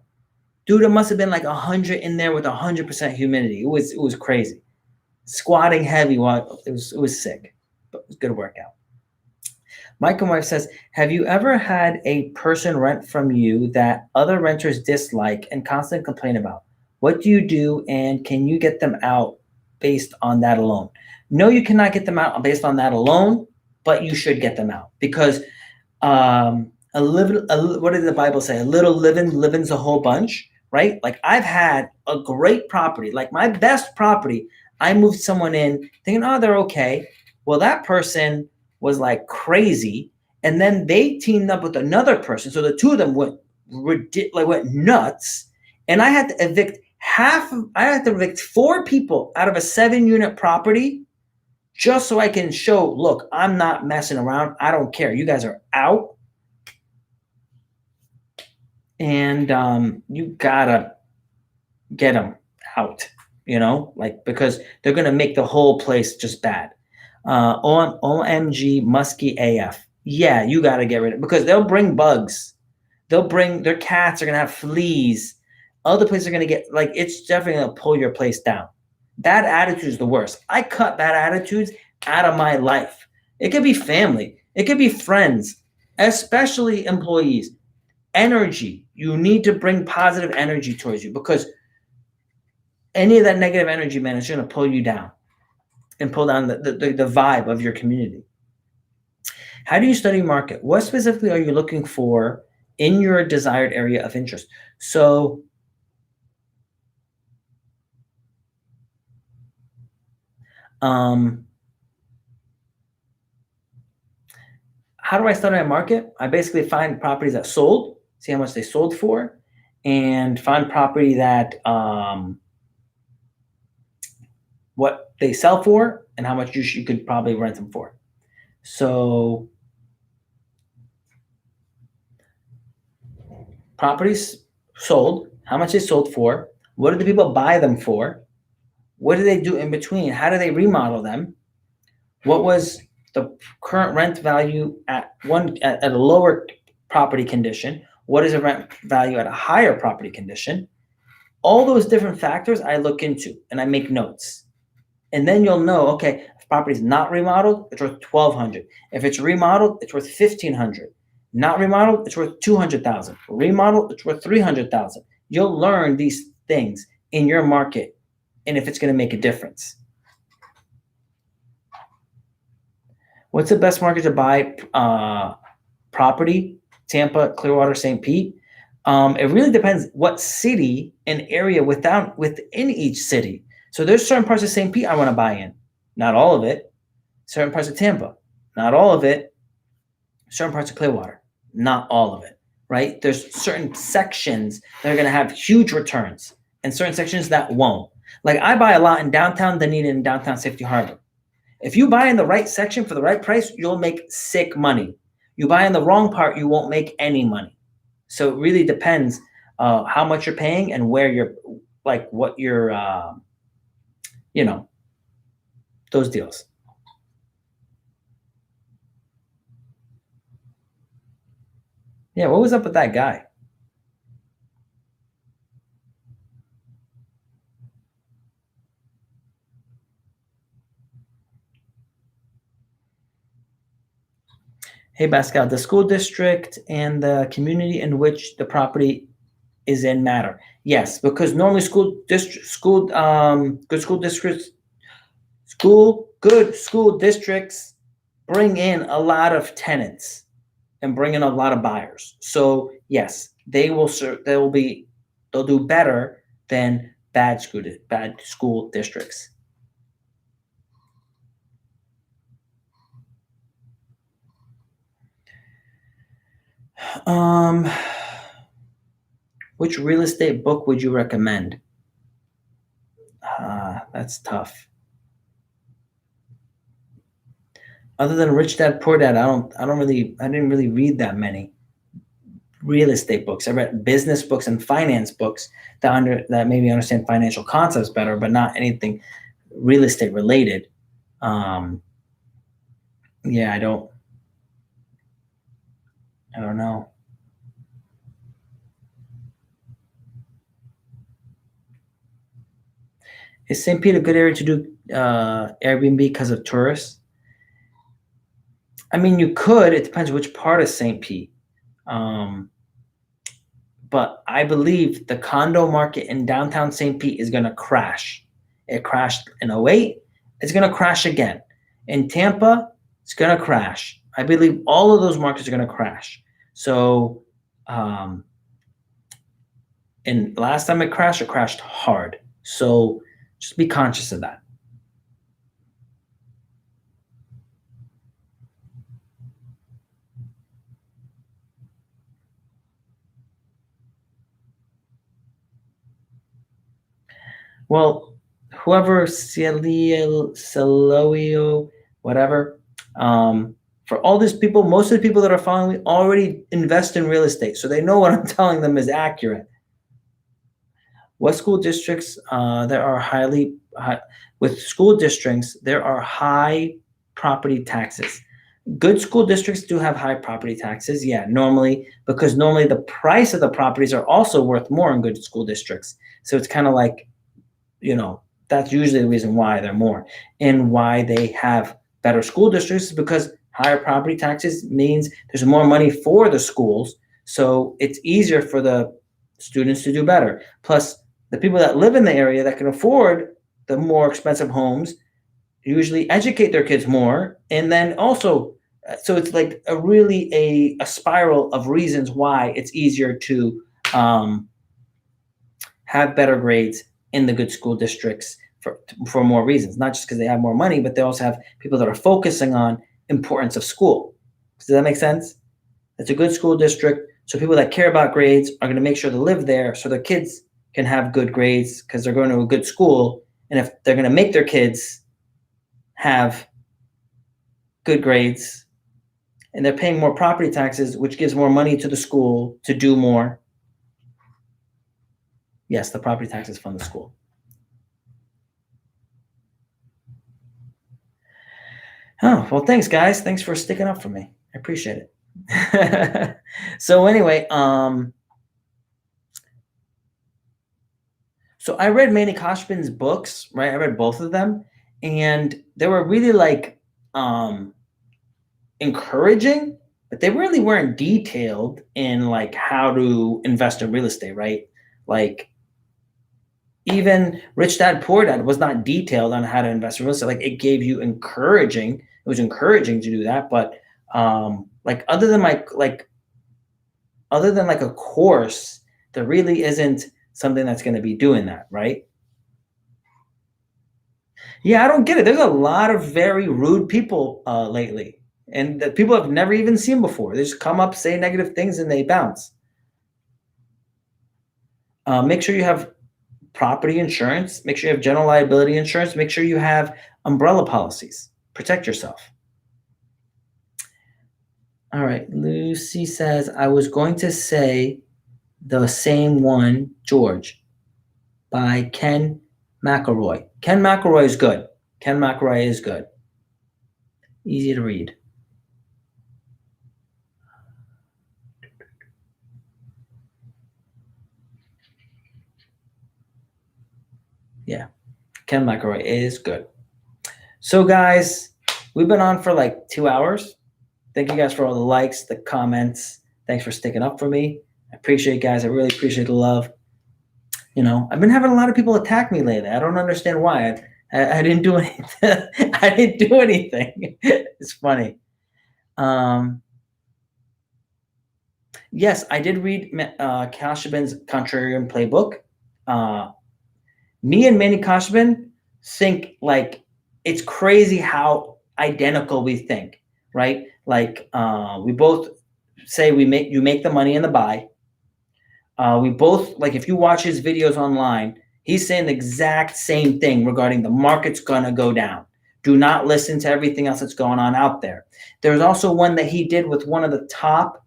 S1: Dude, it must have been like 100 in there with 100% humidity. It was crazy. Squatting heavy. Well, it was sick, but it was a good workout. Michael Wife says, have you ever had a person rent from you that other renters dislike and constantly complain about? What do you do, and can you get them out based on that alone? No, you cannot get them out based on that alone, but you should get them out because what did the Bible say? A little leaven's a whole bunch, right? Like, I've had a great property, like my best property. I moved someone in thinking, oh, they're okay. Well, that person was like crazy, and then they teamed up with another person, so the two of them went nuts, and I had to evict I had to evict 4 people out of a 7-unit property just so I can show, look, I'm not messing around. I don't care. You guys are out, and you gotta get them out. like because they're gonna make the whole place just bad. OMG musky AF. Yeah, you gotta get rid of it because they'll bring bugs. They'll bring their cats are gonna have fleas. Other places are gonna get like it's definitely gonna pull your place down. Bad attitude is the worst. I cut bad attitudes out of my life. It could be family, it could be friends, especially employees. Energy. You need to bring positive energy towards you because any of that negative energy, man, is going to pull you down and pull down the vibe of your community. How do you study market? What specifically are you looking for in your desired area of interest? So, how do I study a market? I basically find properties that sold, see how much they sold for, and find property that what they sell for and how much you could probably rent them for. So properties sold, how much they sold for, what did the people buy them for, what do they do in between, how do they remodel them, what was the current rent value at a lower property condition, what is the rent value at a higher property condition. All those different factors I look into and I make notes. And then you'll know, okay, if property is not remodeled, it's worth $1,200. If it's remodeled, it's worth $1,500. Not remodeled, it's worth $200,000. Remodeled, it's worth $300,000. You'll learn these things in your market, and if it's going to make a difference. What's the best market to buy property? Tampa, Clearwater, St. Pete. It really depends what city and area within each city. So there's certain parts of St. Pete I want to buy in, not all of it. Certain parts of Tampa, not all of it. Certain parts of Clearwater, not all of it, right? There's certain sections that are going to have huge returns and certain sections that won't. Like I buy a lot in downtown Dunedin and downtown Safety Harbor. If you buy in the right section for the right price, you'll make sick money. You buy in the wrong part, you won't make any money. So it really depends how much you're paying and where you're, like what you're, those deals. Yeah, what was up with that guy? Hey, Pascal, the school district and the community in which the property is in matter. Yes, because normally good school districts bring in a lot of tenants and bring in a lot of buyers. So yes, they'll do better than bad school districts. Which real estate book would you recommend? That's tough. Other than Rich Dad Poor Dad, I didn't really read that many real estate books. I read business books and finance books that maybe understand financial concepts better, but not anything real estate related. Yeah, I don't know. Is St. Pete a good area to do Airbnb because of tourists? I mean, you could. It depends which part of St. Pete. But I believe the condo market in downtown St. Pete is going to crash. It crashed in 2008. It's going to crash again. In Tampa, it's going to crash. I believe all of those markets are going to crash. So, and last time it crashed hard. So just be conscious of that. Well, whoever Celoio, whatever, for all these people, most of the people that are following me already invest in real estate. So they know what I'm telling them is accurate. What school districts there are highly high, with school districts there are high property taxes. Good school districts do have high property taxes, yeah, normally, because normally the price of the properties are also worth more in good school districts. So it's kind of like, that's usually the reason why they're more. And why they have better school districts is because higher property taxes means there's more money for the schools. So it's easier for the students to do better. Plus, the people that live in the area that can afford the more expensive homes usually educate their kids more. And then also, so it's like a spiral of reasons why it's easier to um, have better grades in the good school districts for more reasons, not just because they have more money, but they also have people that are focusing on importance of school. Does that make sense? It's a good school district, so people that care about grades are going to make sure to live there so their kids can have good grades because they're going to a good school. And if they're going to make their kids have good grades and they're paying more property taxes, which gives more money to the school to do more. Yes, the property taxes fund the school. Oh, well, thanks, guys. Thanks for sticking up for me. I appreciate it. So anyway, so I read Manny Koshbin's books, right? I read both of them, and they were really like encouraging, but they really weren't detailed in like how to invest in real estate, right? Like even Rich Dad Poor Dad was not detailed on how to invest in real estate. Like it gave you encouraging. It was encouraging to do that, but like other than a course, there really isn't something that's going to be doing that, right? Yeah, I don't get it. There's a lot of very rude people lately, and that people have never even seen before. They just come up, say negative things, and they bounce. Make sure you have property insurance. Make sure you have general liability insurance. Make sure you have umbrella policies. Protect yourself. All right. Lucy says, I was going to say the same one, George, by Ken McElroy. Ken McElroy is good. Ken McElroy is good. Easy to read. Yeah. Ken McElroy is good. So, guys, we've been on for like 2 hours. Thank you guys for all the likes, the comments. Thanks for sticking up for me. I appreciate it, guys. I really appreciate the love. I've been having a lot of people attack me lately. I don't understand why. I didn't do anything. I didn't do anything. It's funny. Yes, I did read Koshbin's Contrarian Playbook. Me and Manny Koshbin think like it's crazy how identical we think, right? Like we both say you make the money in the buy. We both, like, if you watch his videos online, he's saying the exact same thing regarding the market's gonna go down. Do not listen to everything else that's going on out there. There's also one that he did with one of the top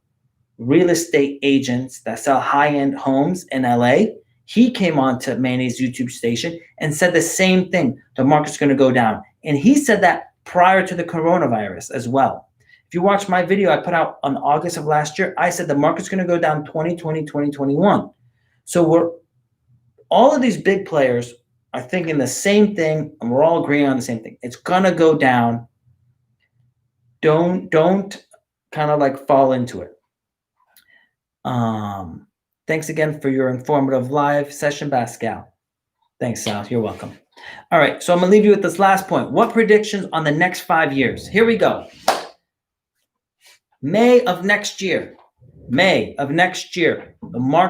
S1: real estate agents that sell high-end homes in LA. He came on to Manny's YouTube station and said the same thing. The market's going to go down. And he said that prior to the coronavirus as well. If you watch my video I put out on August of last year, I said the market's going to go down 2020, 2021. So all of these big players are thinking the same thing, and we're all agreeing on the same thing. It's going to go down. Don't kind of like fall into it. Thanks again for your informative live session, Pascal. Thanks, Sal. You're welcome. All right, so I'm going to leave you with this last point. What predictions on the next 5 years? Here we go. May of next year, the market